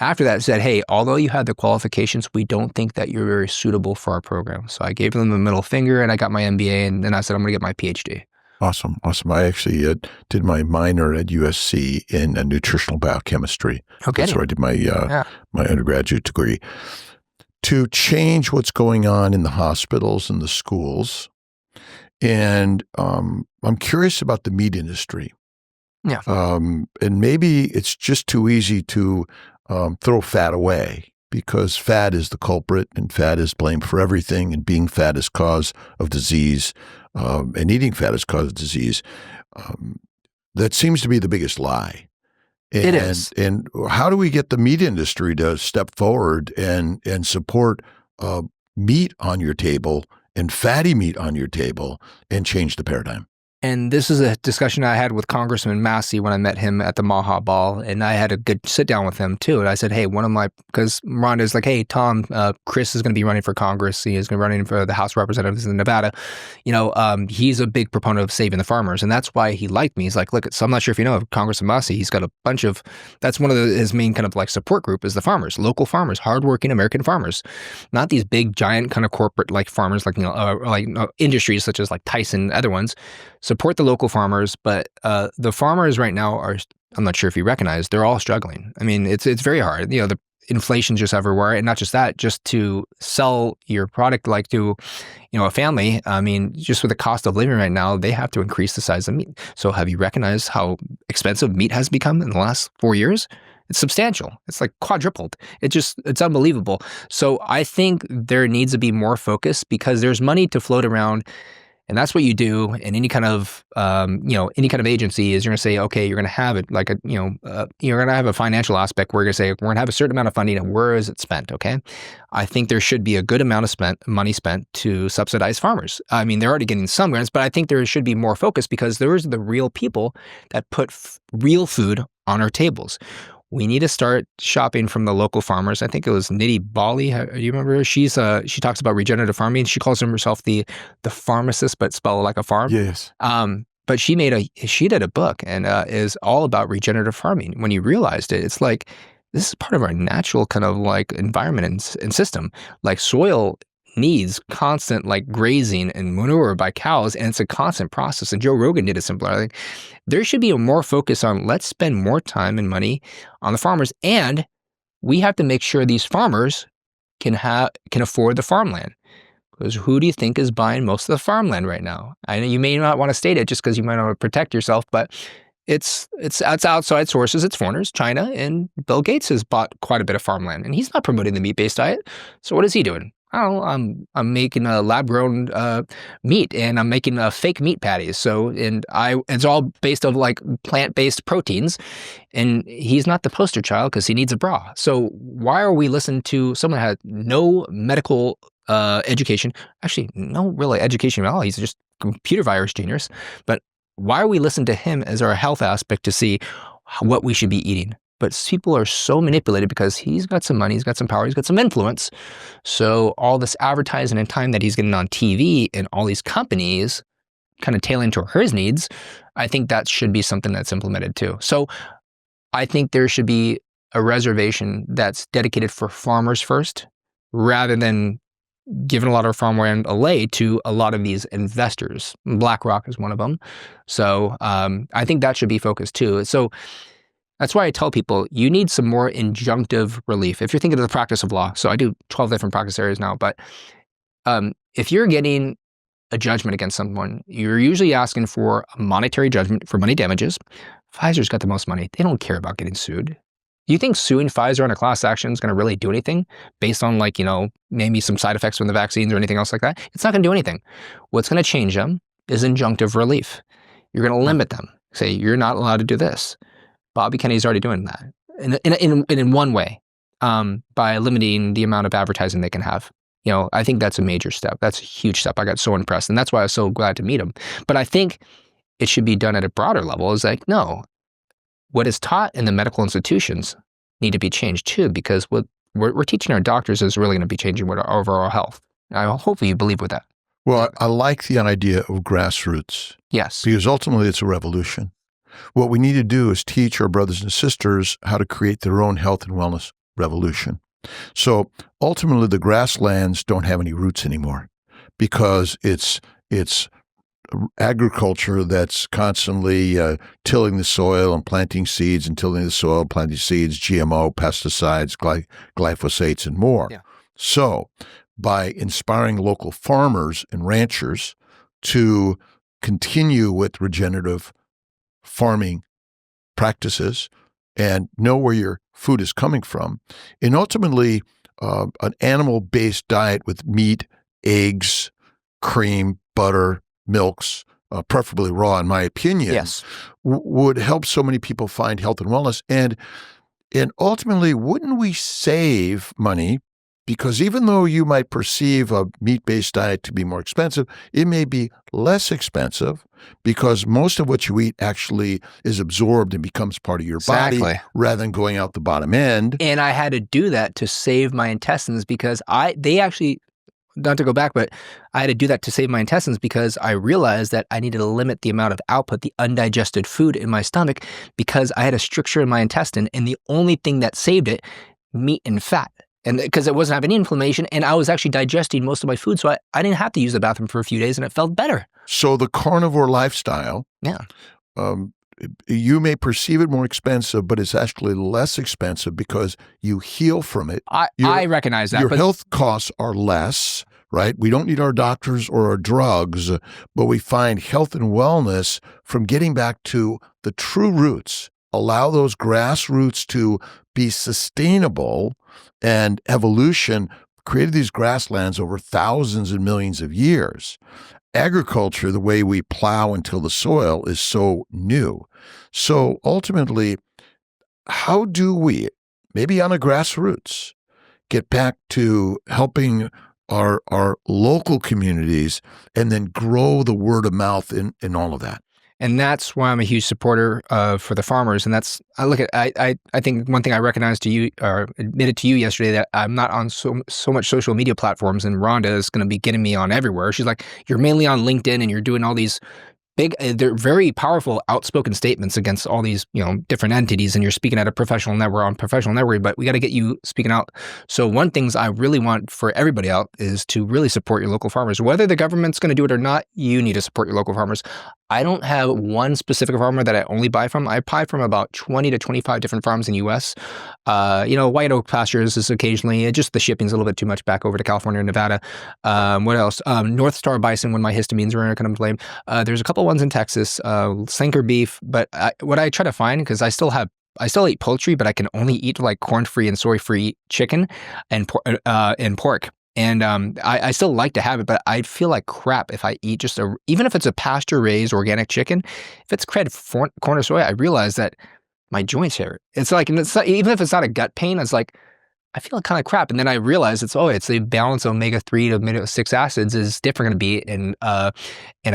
After that, said, hey, although you have the qualifications, we don't think that you're very suitable for our program. So I gave them the middle finger, and I got my MBA, and then I said, I'm going to get my PhD. Awesome. I actually did my minor at USC in nutritional biochemistry. Okay. That's where I did my undergraduate degree. To change what's going on in the hospitals and the schools, and I'm curious about the meat industry. Yeah. And maybe it's just too easy to throw fat away, because fat is the culprit and fat is blamed for everything, and being fat is cause of disease, and eating fat is cause of disease. That seems to be the biggest lie. It is. And how do we get the meat industry to step forward and support meat on your table and fatty meat on your table and change the paradigm? And this is a discussion I had with Congressman Massey when I met him at the Maha Ball, and I had a good sit down with him too. And I said, hey, because Rhonda's like, hey, Tom, Chris is going to be running for Congress. He is going to be running for the House of Representatives in Nevada. He's a big proponent of saving the farmers, and that's why he liked me. He's like, look, so I'm not sure if you know, Congressman Massey, he's got a bunch of, that's one of his main kind of like support group is the farmers, local farmers, hardworking American farmers, not these big giant kind of corporate like farmers, like, industries such as like Tyson, other ones. Support the local farmers, but the farmers right now are, I'm not sure if you recognize, they're all struggling. I mean, it's very hard. The inflation's just everywhere, and not just that, just to sell your product like to, a family. I mean, just with the cost of living right now, they have to increase the size of meat. So have you recognized how expensive meat has become in the last 4 years? It's substantial. It's like quadrupled. It's unbelievable. So I think there needs to be more focus, because there's money to float around. And that's what you do in any kind of, any kind of agency is you're going to say, okay, you're going to have it like you're going to have a financial aspect where you're going to say, we're going to have a certain amount of funding and where is it spent? Okay. I think there should be a good amount of money spent to subsidize farmers. I mean, they're already getting some grants, but I think there should be more focus, because those are the real people that put real food on our tables. We need to start shopping from the local farmers. I think it was Nidhi Bali. Do you remember her? She talks about regenerative farming. She calls herself the pharmacist, but spelled like a farm. Yes. But she did a book and is all about regenerative farming. When you realized it, it's like, this is part of our natural kind of like environment and system. Like soil needs constant like grazing and manure by cows, and it's a constant process. And Joe Rogan did a similar thing. There should be a more focus on, let's spend more time and money on the farmers, and we have to make sure these farmers can afford the farmland. Because who do you think is buying most of the farmland right now? I know you may not want to state it just because you might want to protect yourself, but it's outside sources. It's foreigners, China, and Bill Gates has bought quite a bit of farmland, and he's not promoting the meat-based diet. So what is he doing? Oh, I'm making a lab-grown meat, and I'm making fake meat patties. So, it's all based on like plant-based proteins, and he's not the poster child because he needs a bra. So why are we listening to someone who had no medical education? Actually, no really education at all. He's just a computer virus genius. But why are we listening to him as our health aspect to see what we should be eating? But people are so manipulated because he's got some money, he's got some power, he's got some influence. So all this advertising and time that he's getting on TV and all these companies kind of tailoring to his needs, I think that should be something that's implemented too. So I think there should be a reservation that's dedicated for farmers first, rather than giving a lot of farmland away to a lot of these investors. BlackRock is one of them. So I think that should be focused too. So that's why I tell people you need some more injunctive relief. If you're thinking of the practice of law, so I do 12 different practice areas now, but if you're getting a judgment against someone, you're usually asking for a monetary judgment for money damages. Pfizer's got the most money. They don't care about getting sued. You think suing Pfizer on a class action is going to really do anything based on maybe some side effects from the vaccines or anything else like that? It's not going to do anything. What's going to change them is injunctive relief. You're going to limit them. Say, you're not allowed to do this. Bobby Kennedy's already doing that in one way, by limiting the amount of advertising they can have. I think that's a major step. That's a huge step. I got so impressed. And that's why I was so glad to meet him. But I think it should be done at a broader level. It's like, no, what is taught in the medical institutions need to be changed too, because what we're teaching our doctors is really going to be changing our overall health. Hopefully you believe with that. Well, I like the idea of grassroots. Yes. Because ultimately it's a revolution. What we need to do is teach our brothers and sisters how to create their own health and wellness revolution. So ultimately the grasslands don't have any roots anymore because it's agriculture that's constantly tilling the soil and planting seeds and tilling the soil, planting seeds, GMO, pesticides, glyphosates, and more. Yeah. So by inspiring local farmers and ranchers to continue with regenerative farming practices and know where your food is coming from, and ultimately an animal-based diet with meat, eggs, cream, butter, milks, preferably raw, in my opinion, Yes. Would help so many people find health and wellness. And ultimately, wouldn't we save money? Because even though you might perceive a meat-based diet to be more expensive, it may be less expensive because most of what you eat actually is absorbed and becomes part of your body rather than going out the bottom end. And I had to do that to save my intestines because they actually, not to go back, but I had to do that to save my intestines because I realized that I needed to limit the amount of output, the undigested food in my stomach, because I had a stricture in my intestine, and the only thing that saved it, meat and fat. And because it wasn't having any inflammation, and I was actually digesting most of my food, so I didn't have to use the bathroom for a few days, and it felt better. So the carnivore lifestyle, you may perceive it more expensive, but it's actually less expensive because you heal from it. I recognize that. Your health costs are less, right? We don't need our doctors or our drugs, but we find health and wellness from getting back to the true roots. Allow those grassroots to be sustainable, and evolution created these grasslands over thousands and millions of years. Agriculture, the way we plow and till the soil, is so new. So ultimately, how do we, maybe on a grassroots, get back to helping our local communities and then grow the word of mouth in all of that? And that's why I'm a huge supporter for the farmers. And that's, I think one thing I recognized to you, or admitted to you yesterday, that I'm not on so much social media platforms, and Rhonda is going to be getting me on everywhere. She's like, you're mainly on LinkedIn and you're doing all these big, they're very powerful, outspoken statements against all these, different entities, and you're speaking at a professional network on professional network, but we got to get you speaking out. So one things I really want for everybody out is to really support your local farmers. Whether the government's going to do it or not, you need to support your local farmers. I don't have one specific farmer that I only buy from. I buy from about 20 to 25 different farms in the U.S. White Oak Pastures is occasionally, just the shipping's a little bit too much back over to California and Nevada. What else? North Star Bison, when my histamines are going to blame. There's a couple ones in Texas, Sinker Beef. But what I try to find, because I still eat poultry, but I can only eat like corn-free and soy-free chicken and pork. And I still like to have it, but I feel like crap if I eat even if it's a pasture-raised organic chicken, if it's corn or soy, I realize that my joints hurt. It's like, even if it's not a gut pain, it's like, I feel kind of crap. And then I realize it's the balance of omega-3 to omega-6 acids is different going to be in a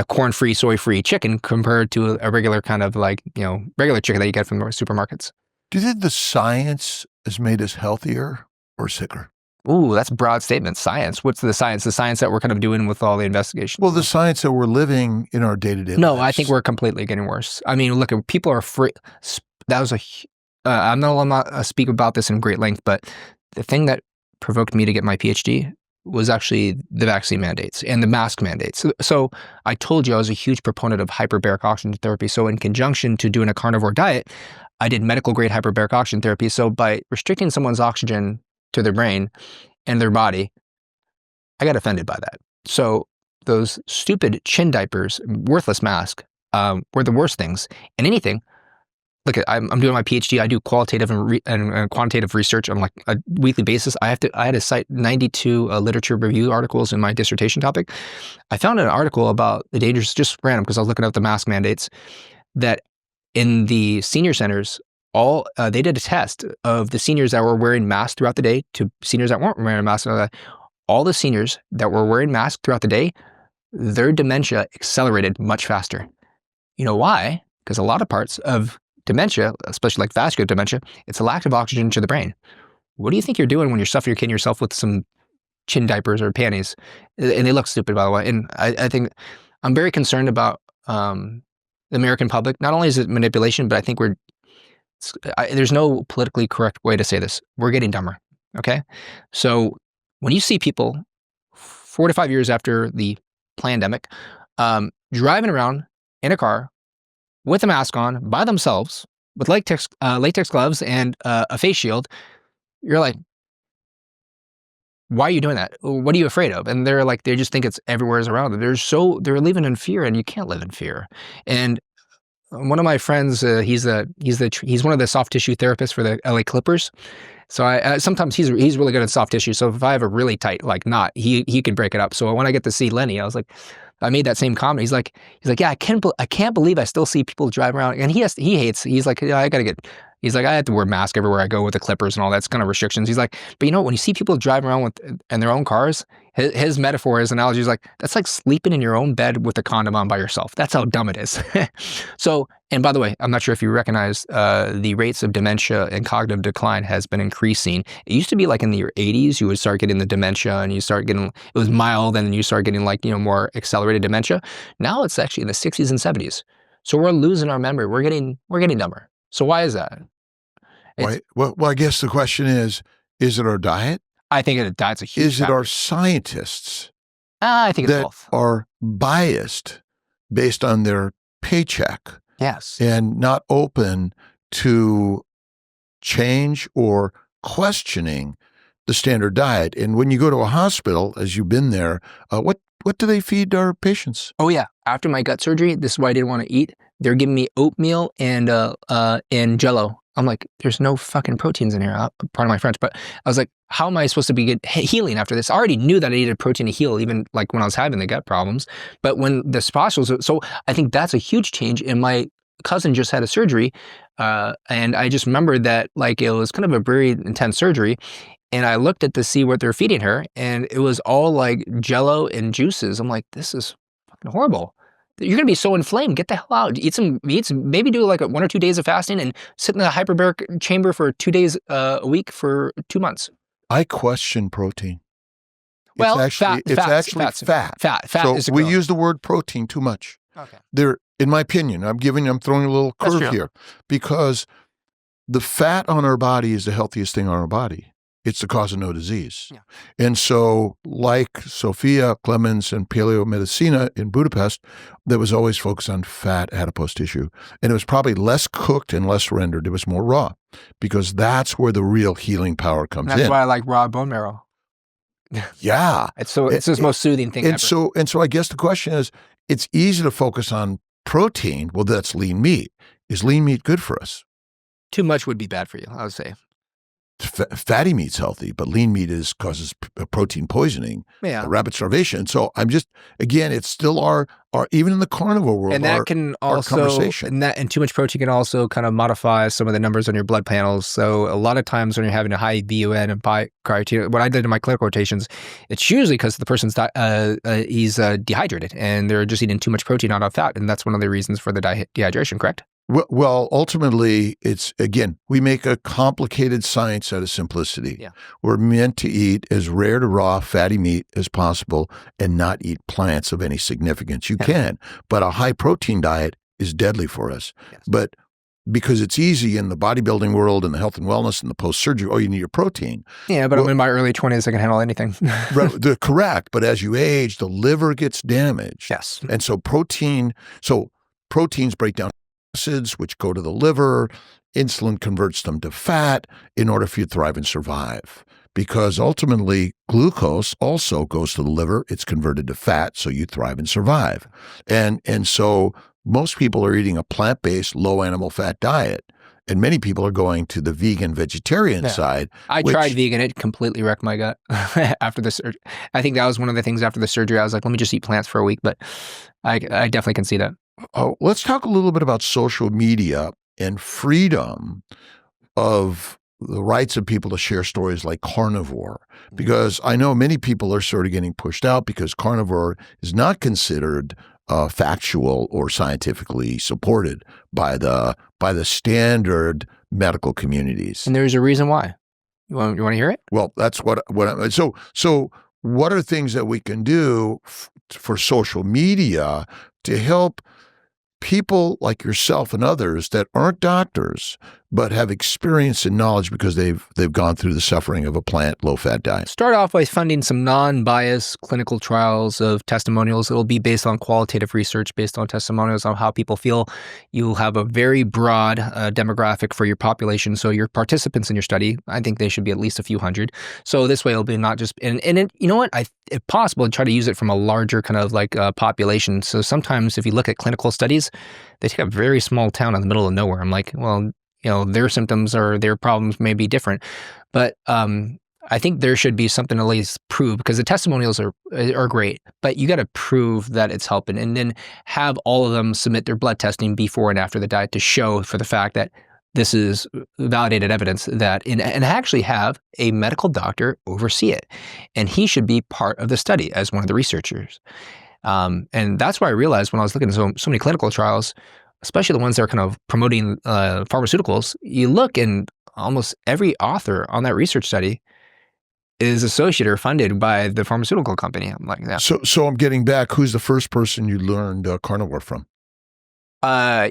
corn-free, soy-free chicken compared to a regular kind of regular chicken that you get from the supermarkets. Do you think the science has made us healthier or sicker? Ooh, that's a broad statement. Science. What's the science? The science that we're kind of doing with all the investigations? Well, the science that we're living in our day-to-day No, lives. I think we're completely getting worse. I mean, look, people are free. That was I'm not speak about this in great length, but the thing that provoked me to get my PhD was actually the vaccine mandates and the mask mandates. So I told you I was a huge proponent of hyperbaric oxygen therapy. So in conjunction to doing a carnivore diet, I did medical grade hyperbaric oxygen therapy. So by restricting someone's oxygen to their brain and their body, I got offended by that. So those stupid chin diapers, worthless mask, were the worst things. And anything, look, I'm doing my PhD. I do qualitative and quantitative research on like a weekly basis. I had to cite 92 literature review articles in my dissertation topic. I found an article about the dangers, just random, because I was looking up the mask mandates, that in the senior centers, they did a test of the seniors that were wearing masks throughout the day to seniors that weren't wearing masks. All the seniors that were wearing masks throughout the day, their dementia accelerated much faster. You know why? Because a lot of parts of dementia, especially like vascular dementia, it's a lack of oxygen to the brain. What do you think you're doing when you're suffocating yourself with some chin diapers or panties? And they look stupid, by the way. And I think I'm very concerned about the American public. Not only is it manipulation, but I think there's no politically correct way to say this. We're getting dumber, okay? So when you see people 4 to 5 years after the pandemic driving around in a car with a mask on by themselves with latex gloves and a face shield, you're like, why are you doing that? What are you afraid of? And they're like, they just think it's everywhere around them. They're living in fear, and you can't live in fear. And one of my friends, he's one of the soft tissue therapists for the LA Clippers. So sometimes he's really good at soft tissue. So if I have a really tight like knot, he can break it up. So when I get to see Lenny, I was like, I made that same comment. He's like, yeah, I can't believe I still see people drive around, and he hates. He's like, yeah, He's like, I have to wear a mask everywhere I go with the Clippers and all that's kind of restrictions. He's like, but you know, when you see people driving around in their own cars, his metaphor, his analogy is like, that's like sleeping in your own bed with a condom on by yourself. That's how dumb it is. So, and by the way, I'm not sure if you recognize the rates of dementia and cognitive decline has been increasing. It used to be like in the 80s, you would start getting the dementia and it was mild, and then you start getting like, more accelerated dementia. Now it's actually in the 60s and 70s. So we're losing our memory. We're getting dumber. So why is that? Right. Well, I guess the question is it our diet? I think diet's a huge Is it factor. our scientists I think it's that both. are biased based on their paycheck? Yes. And not open to change or questioning the standard diet. And when you go to a hospital, as you've been there, what do they feed our patients? Oh yeah. After my gut surgery, this is why I didn't want to eat. They're giving me oatmeal and Jello. I'm like, there's no fucking proteins in here. Pardon my French, but I was like, how am I supposed to be healing after this? I already knew that I needed protein to heal, even like when I was having the gut problems. But when the sponsors, so I think that's a huge change. And my cousin just had a surgery, and I just remembered that like it was kind of a very intense surgery. And I looked to see what they're feeding her, and it was all like Jello and juices. I'm like, this is fucking horrible. You're going to be so inflamed. Get the hell out. Eat some, maybe do like 1 or 2 days of fasting and sit in the hyperbaric chamber for 2 days a week for 2 months. I question protein. Well, it's actually fat. Fat so is a we growth. use the word protein too much. Okay. In my opinion, I'm throwing a little curve here, because the fat on our body is the healthiest thing on our body. It's the cause of no disease. Yeah. And so like Sophia Clemens and Paleomedicina in Budapest, that was always focused on fat adipose tissue. And it was probably less cooked and less rendered. It was more raw, because that's where the real healing power comes in. That's why I like raw bone marrow. Yeah. It's the most soothing thing ever. So I guess the question is, it's easy to focus on protein. Well, that's lean meat. Is lean meat good for us? Too much would be bad for you, I would say. Fatty meat's healthy, but lean meat causes protein poisoning, rapid starvation. So I'm just, again, it's still our even in the carnivore world, and that can also, conversation. And too much protein can also kind of modify some of the numbers on your blood panels. So a lot of times when you're having a high BUN and high creatinine, what I did in my clinical rotations, it's usually because the person's he's dehydrated and they're just eating too much protein, not enough fat, and that's one of the reasons for the dehydration. Correct? Well, ultimately, it's, again, we make a complicated science out of simplicity. Yeah. We're meant to eat as rare to raw fatty meat as possible and not eat plants of any significance. You can, but a high protein diet is deadly for us. Yes. But because it's easy in the bodybuilding world and the health and wellness and the post-surgery, you need your protein. Yeah, but I'm in my early 20s, I can handle anything. Correct. But as you age, the liver gets damaged. Yes. And so proteins break down acids, which go to the liver. Insulin converts them to fat in order for you to thrive and survive. because ultimately glucose also goes to the liver. It's converted to fat, so you thrive and survive. And so most people are eating a plant-based, low animal fat diet. And many people are going to the vegan vegetarian side. I tried vegan. It completely wrecked my gut after the surgery. I think that was one of the things after the surgery. I was like, let me just eat plants for a week. But I definitely can see that. Oh, let's talk a little bit about social media and freedom of the rights of people to share stories like Carnivore, because I know many people are sort of getting pushed out because Carnivore is not considered factual or scientifically supported by the standard medical communities. And there's a reason why. You want to hear it? Well, that's what so what are things that we can do for social media to help people like yourself and others that aren't doctors but have experience and knowledge because they've gone through the suffering of a plant low-fat diet? Start off by funding some non-biased clinical trials of testimonials. It'll be based on qualitative research, based on testimonials on how people feel. You'll have a very broad demographic for your population. So your participants in your study, I think they should be at least a few hundred. So this way it'll be not just, and it, you know what, if possible, try to use it from a larger kind of like population. So sometimes if you look at clinical studies, they take a very small town in the middle of nowhere. I'm like, well, you know, their symptoms or their problems may be different, but I think there should be something at least prove, because the testimonials are great, but you got to prove that it's helping, and then have all of them submit their blood testing before and after the diet to show for the fact that this is validated evidence that, and actually have a medical doctor oversee it, and he should be part of the study as one of the researchers. And that's why I realized when I was looking at so many clinical trials, especially the ones that are kind of promoting pharmaceuticals, you look and almost every author on that research study is associated or funded by the pharmaceutical company. I'm like, yeah. So I'm getting back. Who's the first person you learned carnivore from?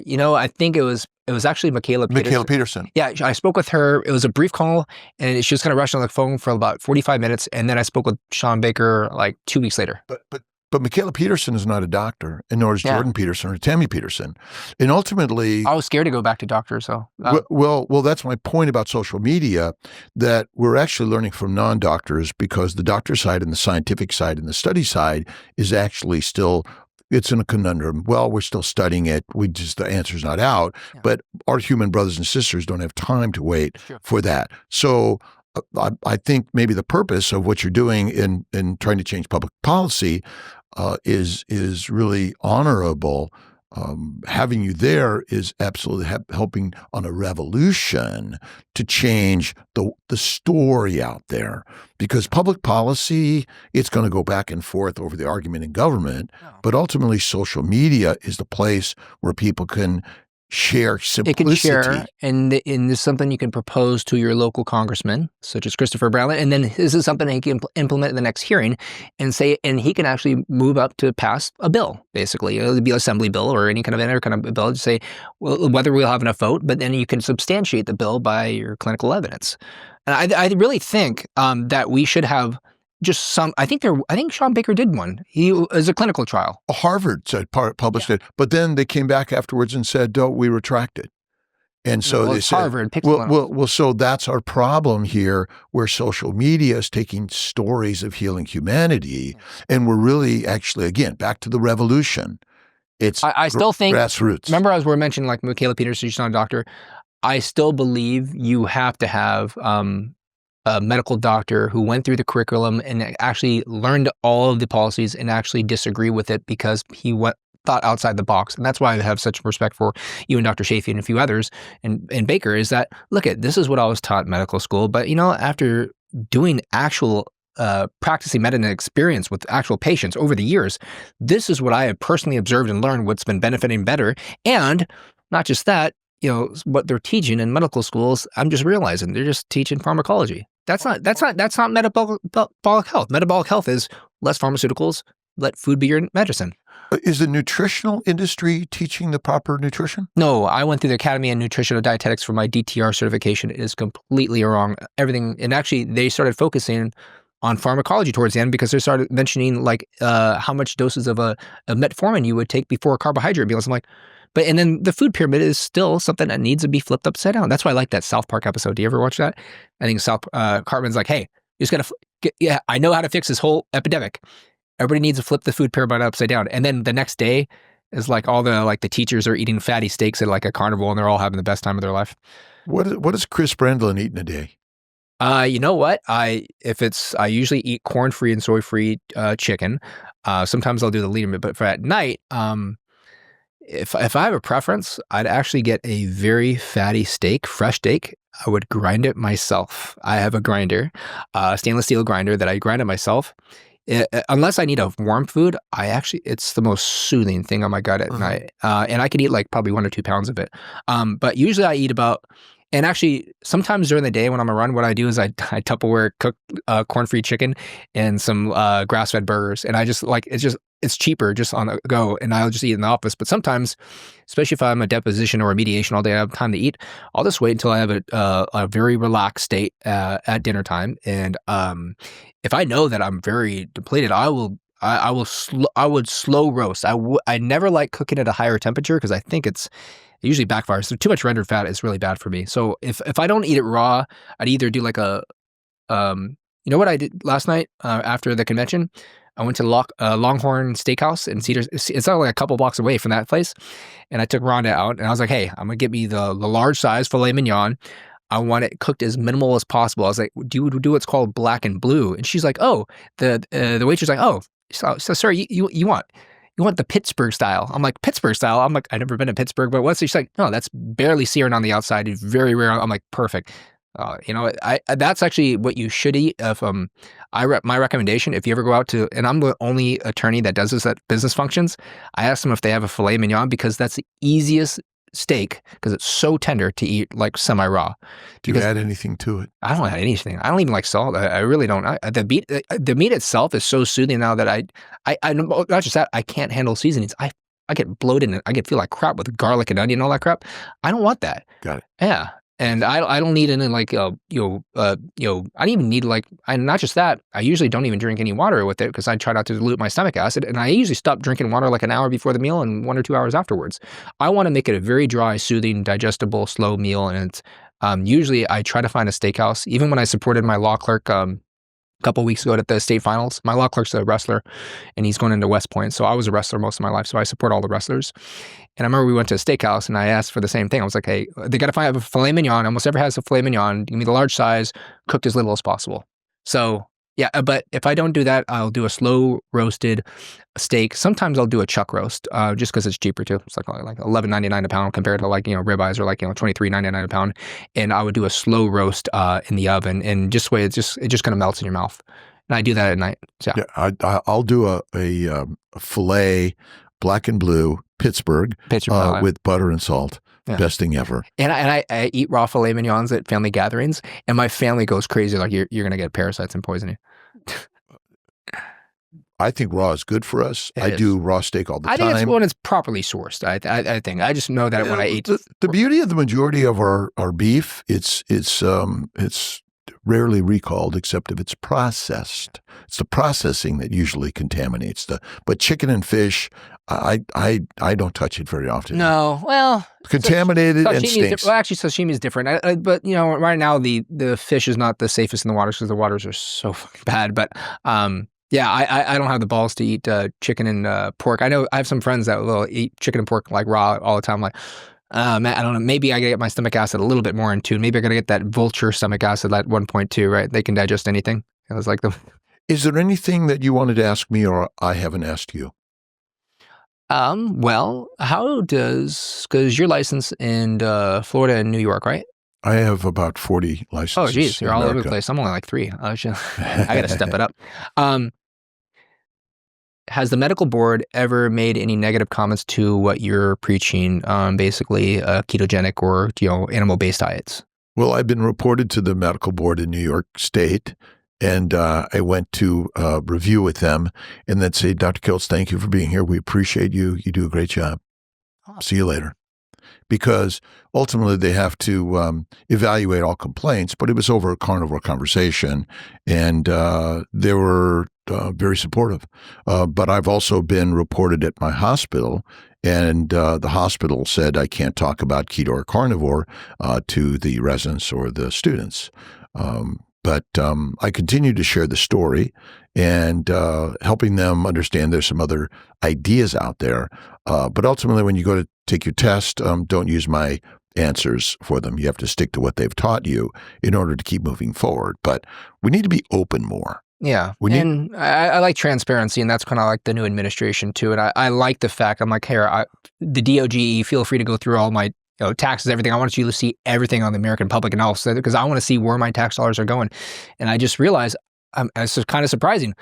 You know, I think it was actually Michaela Peterson. Yeah, I spoke with her. It was a brief call, and she was kind of rushing on the phone for about 45 minutes, and then I spoke with Sean Baker like 2 weeks later. But Michaela Peterson is not a doctor, and nor is Jordan Peterson or Tammy Peterson. And ultimately, I was scared to go back to doctors. So, well, that's my point about social media, that we're actually learning from non-doctors, because the doctor side and the scientific side and the study side is actually still, it's in a conundrum. Well, we're still studying it. The answer's not out. Yeah. But our human brothers and sisters don't have time to wait for that. So I think maybe the purpose of what you're doing in trying to change public policy is really honorable. Having you there is absolutely helping on a revolution to change the story out there, because public policy, it's going to go back and forth over the argument in government, but ultimately social media is the place where people can share simplicity. It can share, and this is something you can propose to your local congressman, such as Christopher Brandlin, and then this is something he can implement in the next hearing, and he can actually move up to pass a bill. Basically, it'll be an assembly bill or any kind of bill to say whether we'll have enough vote, but then you can substantiate the bill by your clinical evidence. And I really think that we should have just some. I think Sean Baker did one. He was a clinical trial. Harvard published it, but then they came back afterwards and said, "No, we retract it." And so they said, Harvard. Well, so that's our problem here, where social media is taking stories of healing humanity, and we're really actually, again, back to the revolution. It's I still think grassroots. Remember, I was mentioning like Michaela Peterson, she's not a doctor. I still believe you have to have a medical doctor who went through the curriculum and actually learned all of the policies and actually disagree with it, because he thought outside the box. And that's why I have such respect for you and Dr. Shafee and a few others and Baker, is that, look, this is what I was taught in medical school. But, you know, after doing actual practicing medicine experience with actual patients over the years, this is what I have personally observed and learned what's been benefiting better. And not just that, you know, what they're teaching in medical schools, I'm just realizing they're just teaching pharmacology. That's not metabolic health. Metabolic health is less pharmaceuticals, let food be your medicine. Is the nutritional industry teaching the proper nutrition? No, I went through the Academy of Nutritional Dietetics for my DTR certification. It is completely wrong. Everything, and actually they started focusing on pharmacology towards the end, because they started mentioning like how much doses of a metformin you would take before carbohydrate meals. I'm like, and then the food pyramid is still something that needs to be flipped upside down. That's why I like that South Park episode. Do you ever watch that? I think Cartman's like, hey, You just got to, yeah, I know how to fix this whole epidemic. Everybody needs to flip the food pyramid upside down. And then the next day is like all the teachers are eating fatty steaks at like a carnival and they're all having the best time of their life. What does Chris Brandlin eat in a day? You know what? I usually eat corn-free and soy-free chicken. Sometimes I'll do the lean meat, but for at night, if I have a preference, I'd actually get a very fatty steak, fresh steak. I would grind it myself. I have a grinder, stainless steel grinder that I grind it myself. Unless I need a warm food, it's the most soothing thing on my gut at night. And I can eat like probably 1 or 2 pounds of it. But usually I eat about, and actually sometimes during the day when I'm on a run, what I do is I Tupperware cook corn-free chicken and some grass-fed burgers. And I just like, it's cheaper just on the go, and I'll just eat in the office. But sometimes, especially if I'm a deposition or a mediation all day, I have time to eat. I'll just wait until I have a very relaxed state at dinner time. And if I know that I'm very depleted, I would slow roast. I never like cooking at a higher temperature because I think it usually backfires. So too much rendered fat is really bad for me. So if I don't eat it raw, I'd either do like you know what I did last night after the convention? I went to Longhorn Steakhouse in Cedar. It's only a couple blocks away from that place. And I took Rhonda out and I was like, hey, I'm going to get me the large size filet mignon. I want it cooked as minimal as possible. I was like, do you do what's called black and blue? And she's like, oh, the waitress like, oh, so sir, you want the Pittsburgh style. I'm like, Pittsburgh style? I'm like, I've never been to Pittsburgh, but what's it? She's like, no, that's barely seared on the outside. It's very rare. I'm like, perfect. That's actually what you should eat. If my recommendation, if you ever go out to, and I'm the only attorney that does this at business functions, I ask them if they have a filet mignon because that's the easiest steak because it's so tender to eat like semi-raw. Do you add anything to it? I don't add anything. I don't even like salt. I really don't. The meat itself is so soothing now that I not just that, I can't handle seasonings. I get bloated and I feel like crap with garlic and onion and all that crap. I don't want that. Got it. Yeah. And I don't need any like, I don't even need like, not just that, I usually don't even drink any water with it because I try not to dilute my stomach acid. And I usually stop drinking water like an hour before the meal and 1 or 2 hours afterwards. I want to make it a very dry, soothing, digestible, slow meal. And it's, usually I try to find a steakhouse. Even when I supported my law clerk, a couple of weeks ago at the state finals, my law clerk's a wrestler and he's going into West Point. So I was a wrestler most of my life. So I support all the wrestlers. And I remember we went to a steakhouse and I asked for the same thing. I was like, hey, they got to find a filet mignon. Almost everyone has a filet mignon. Give me the large size, cooked as little as possible. So yeah, but if I don't do that, I'll do a slow roasted steak. Sometimes I'll do a chuck roast just because it's cheaper too. It's like $11.99 a pound compared to like, ribeyes are like, $23.99 a pound. And I would do a slow roast in the oven and just way it just kind of melts in your mouth. And I do that at night. So. Yeah, I'll do a filet black and blue Pittsburgh with butter and salt. Yeah. Best thing ever. And I eat raw filet mignons at family gatherings, and my family goes crazy. Like you're going to get parasites and poisoning. I think raw is good for us. I do raw steak all the time. I think it's when it's properly sourced. I think I just know that when I eat the beauty of the majority of our beef, it's rarely recalled except if it's processed. It's the processing that usually contaminates but chicken and fish, I don't touch it very often. No, well, contaminated and stinks. Well, actually, sashimi is different. But right now the fish is not the safest in the waters because the waters are so fucking bad. But yeah, I don't have the balls to eat chicken and pork. I know I have some friends that will eat chicken and pork like raw all the time. Like, man, I don't know. Maybe I gotta get my stomach acid a little bit more in tune. Maybe I gotta get that vulture stomach acid at 1.2. Right? They can digest anything. It was like the. Is there anything that you wanted to ask me or I haven't asked you? Well, because you're licensed in Florida and New York, right? I have about 40 licenses. Oh, geez, you're all over the place. I'm only like 3. I got to step it up. Has the medical board ever made any negative comments to what you're preaching, basically ketogenic or animal-based diets? Well, I've been reported to the medical board in New York State, and I went to review with them, and they'd say, Dr. Kiltz, thank you for being here. We appreciate you. You do a great job. See you later. Because ultimately they have to evaluate all complaints, but it was over a Carnivore Conversation, and they were very supportive. But I've also been reported at my hospital, and the hospital said I can't talk about keto or carnivore to the residents or the students. But I continue to share the story and helping them understand there's some other ideas out there. But ultimately, when you go to take your test, don't use my answers for them. You have to stick to what they've taught you in order to keep moving forward. But we need to be open more. Yeah. And I like transparency, and that's kind of like the new administration too. And I like the fact, I'm like, here, the DOGE, feel free to go through all my taxes, everything. I want you to see everything on the American public and all, because I want to see where my tax dollars are going. And I just realized, it's kind of surprising,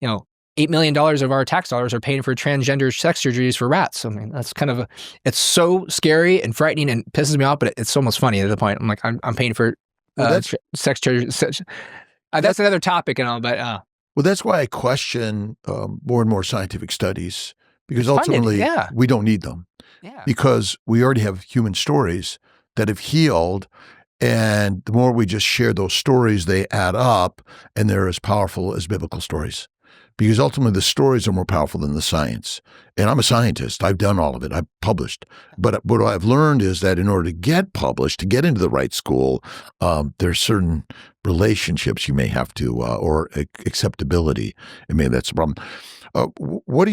$8 million of our tax dollars are paying for transgender sex surgeries for rats. I mean, that's kind of it's so scary and frightening and pisses me off, but it's almost funny at the point. I'm like, I'm paying for sex surgeries. That's another topic and all, but well, that's why I question more and more scientific studies, because ultimately we don't need them. Yeah. Because we already have human stories that have healed, and the more we just share those stories, they add up, and they're as powerful as biblical stories. Because ultimately the stories are more powerful than the science. And I'm a scientist. I've done all of it. I've published. But what I've learned is that in order to get published, to get into the right school, there's certain relationships you may have to, or acceptability. And maybe that's the problem. What are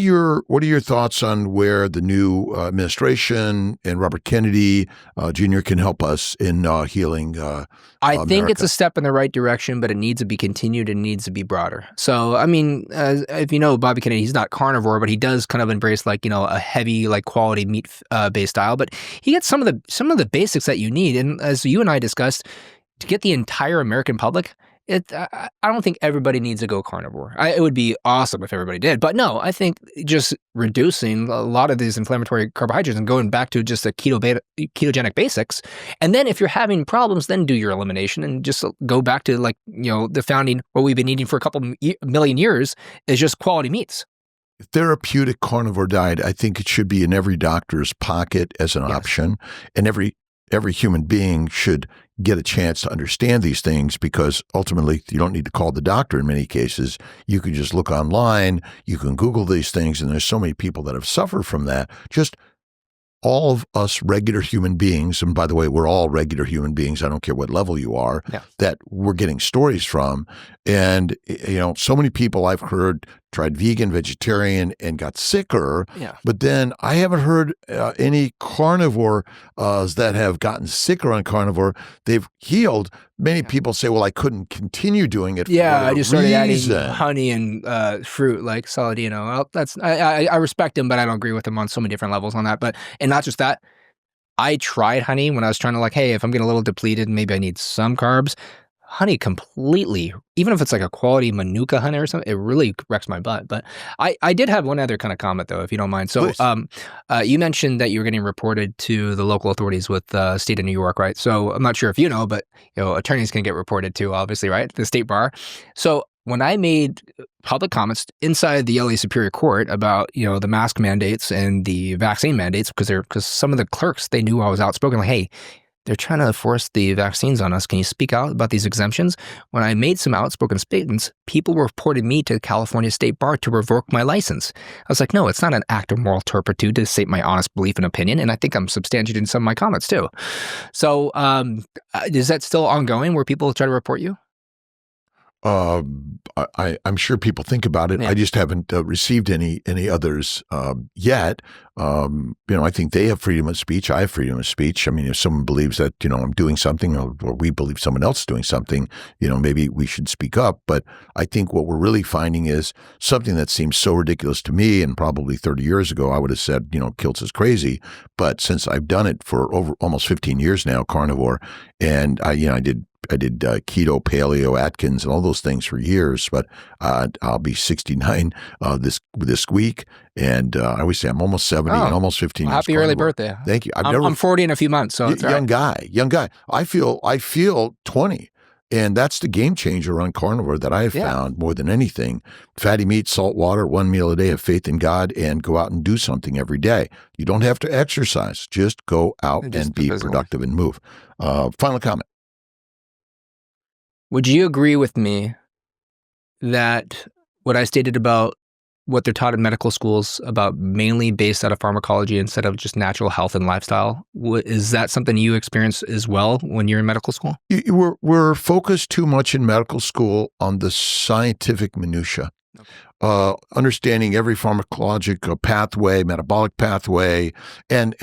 your thoughts on where the new administration and Robert Kennedy Jr. can help us in healing I think America? It's a step in the right direction, but it needs to be continued and needs to be broader. So, I mean, if you know Bobby Kennedy, he's not carnivore, but he does kind of embrace a heavy, quality meat based style. But he gets some of the basics that you need. And as you and I discussed, to get the entire American public, I don't think everybody needs to go carnivore. It would be awesome if everybody did. But no, I think just reducing a lot of these inflammatory carbohydrates and going back to just the ketogenic basics. And then if you're having problems, then do your elimination and just go back to the founding, what we've been eating for a couple million years is just quality meats. Therapeutic carnivore diet, I think it should be in every doctor's pocket as an option. And every human being should get a chance to understand these things, because ultimately you don't need to call the doctor in many cases. You can just look online, you can Google these things, and there's so many people that have suffered from that. Just all of us regular human beings, and by the way, we're all regular human beings, I don't care what level you are, that we're getting stories from. And, so many people I've heard tried vegan, vegetarian, and got sicker. Yeah. But then I haven't heard any carnivore that have gotten sicker on carnivore. They've healed. Many people say, well, I couldn't continue doing it for I just started reason. adding honey and fruit like Saladino. Well, I respect him, but I don't agree with him on so many different levels on that. And not just that, I tried honey when I was trying to hey, if I'm getting a little depleted, maybe I need some carbs. Honey completely, even if it's a quality Manuka honey or something, it really wrecks my butt. But I did have one other kind of comment though, if you don't mind. So you mentioned that you were getting reported to the local authorities with the state of New York, right? So I'm not sure if you know, but attorneys can get reported to, obviously, right? The state bar. So when I made public comments inside the LA Superior Court about the mask mandates and the vaccine mandates, because some of the clerks, they knew I was outspoken, hey, they're trying to force the vaccines on us. Can you speak out about these exemptions? When I made some outspoken statements, people reported me to the California State Bar to revoke my license. I was like, no, it's not an act of moral turpitude to state my honest belief and opinion. And I think I'm substantiating some of my comments too. So is that still ongoing where people try to report you? I'm sure people think about it. Yeah. I just haven't received any others yet. I think they have freedom of speech. I have freedom of speech. I mean, if someone believes that, I'm doing something, or we believe someone else is doing something, maybe we should speak up. But I think what we're really finding is something that seems so ridiculous to me, and probably 30 years ago, I would have said, Kiltz is crazy. But since I've done it for over almost 15 years now, carnivore, and I did keto, paleo, Atkins, and all those things for years. But I'll be 69 this week, and I always say I'm almost 70 and almost 15 years. Happy early birthday! Thank you. I'm 40 in a few months, so it's young guy. I feel 20. And that's the game changer on carnivore that I have found more than anything. Fatty meat, salt water, one meal a day, have faith in God, and go out and do something every day. You don't have to exercise. Just go out and be productive and move. Final comment. Would you agree with me that what I stated about what they're taught in medical schools about mainly based out of pharmacology instead of just natural health and lifestyle? Is that something you experience as well when you're in medical school? We're focused too much in medical school on the scientific minutia. Okay. Understanding every pharmacological pathway, metabolic pathway, and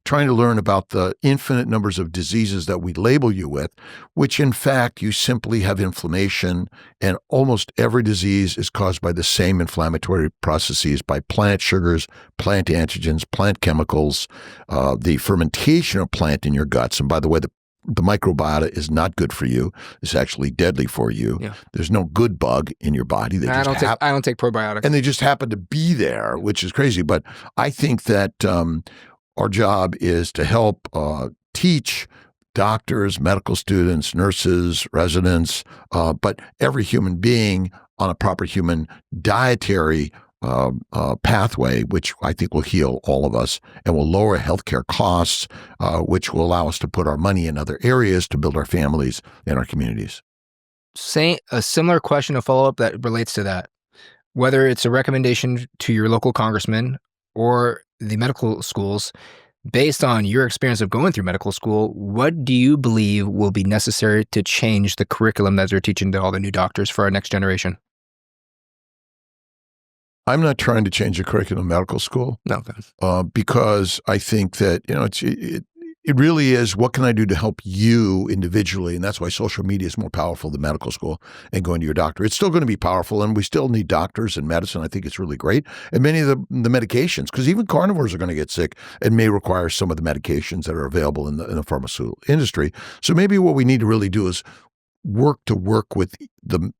trying to learn about the infinite numbers of diseases that we label you with, which in fact you simply have inflammation, and almost every disease is caused by the same inflammatory processes, by plant sugars, plant antigens, plant chemicals, the fermentation of plant in your guts. And by the way, the microbiota is not good for you. It's actually deadly for you. Yeah. There's no good bug in your body. I don't take probiotics. And they just happen to be there, which is crazy. But I think that our job is to help teach doctors, medical students, nurses, residents, but every human being on a proper human dietary pathway, which I think will heal all of us and will lower healthcare costs, which will allow us to put our money in other areas to build our families and our communities. A similar question, a follow-up that relates to that. Whether it's a recommendation to your local congressman or the medical schools, based on your experience of going through medical school, what do you believe will be necessary to change the curriculum that they're teaching to all the new doctors for our next generation? I'm not trying to change the curriculum of medical school. No, because I think that, it really is, what can I do to help you individually? And that's why social media is more powerful than medical school and going to your doctor. It's still going to be powerful, and we still need doctors and medicine. I think it's really great. And many of the medications, because even carnivores are going to get sick and may require some of the medications that are available in the pharmaceutical industry. So maybe what we need to really do is work with the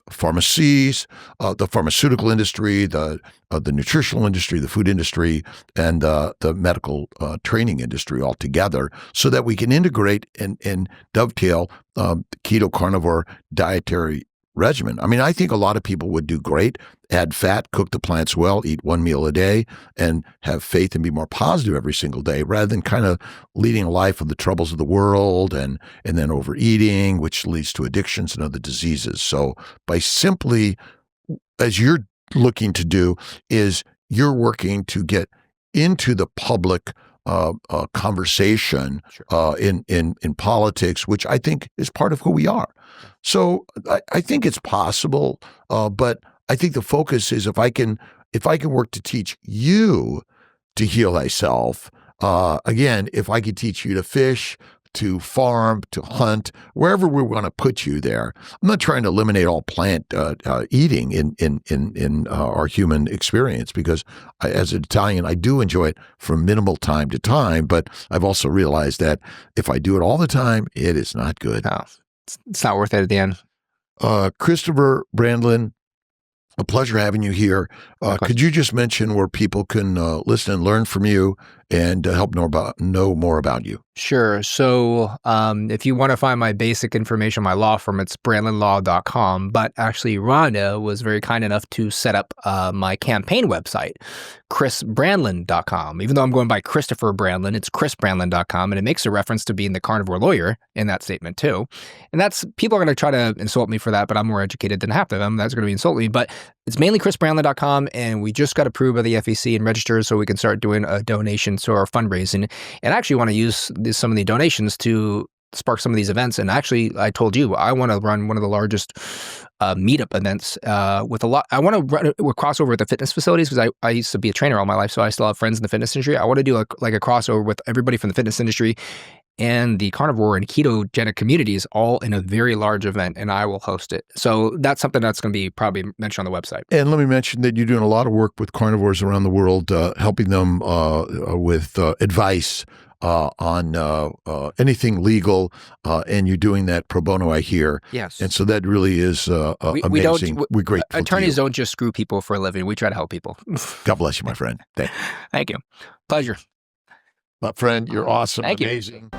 pharmacies, the pharmaceutical industry, the nutritional industry, the food industry, and the medical training industry all together, so that we can integrate and dovetail keto carnivore dietary regimen. I mean, I think a lot of people would do great, add fat, cook the plants well, eat one meal a day, and have faith and be more positive every single day, rather than kind of leading a life of the troubles of the world and then overeating, which leads to addictions and other diseases. So by simply, as you're looking to do, is you're working to get into the public conversation in politics, which I think is part of who we are. So I think it's possible, but I think the focus is if I can work to teach you to heal thyself. Again, if I could teach you to fish, to farm, to hunt, wherever we want to put you there. I'm not trying to eliminate all plant eating in our human experience, because as an Italian, I do enjoy it from minimal time to time, but I've also realized that if I do it all the time, it is not good. No, it's not worth it at the end. Christopher Brandlin, a pleasure having you here. Could you just mention where people can listen and learn from you and help know more about you? Sure. So if you want to find my basic information, my law firm, it's brandlinlaw.com. But actually, Rhonda was very kind enough to set up my campaign website, chrisbrandlin.com. Even though I'm going by Christopher Brandlin, it's chrisbrandlin.com. And it makes a reference to being the carnivore lawyer in that statement, too. And people are going to try to insult me for that, but I'm more educated than half of them. That's going to be insulting me. But it's mainly chrisbrandlin.com. And we just got approved by the FEC and registered so we can start doing a donation to our fundraising. And I actually want to use some of the donations to spark some of these events. And actually, I told you, I want to run one of the largest meetup events with a lot. I want to run a crossover with the fitness facilities, because I used to be a trainer all my life, so I still have friends in the fitness industry. I want to do a crossover with everybody from the fitness industry and the carnivore and ketogenic communities all in a very large event, and I will host it. So that's something that's going to be probably mentioned on the website. And let me mention that you're doing a lot of work with carnivores around the world, helping them with advice on anything legal, and you're doing that pro bono, I hear. Yes. And so that really is amazing. We're grateful. Attorneys don't just screw people for a living. We try to help people. God bless you, my friend. Thank you. Pleasure. My friend, you're awesome. Thank you. Amazing.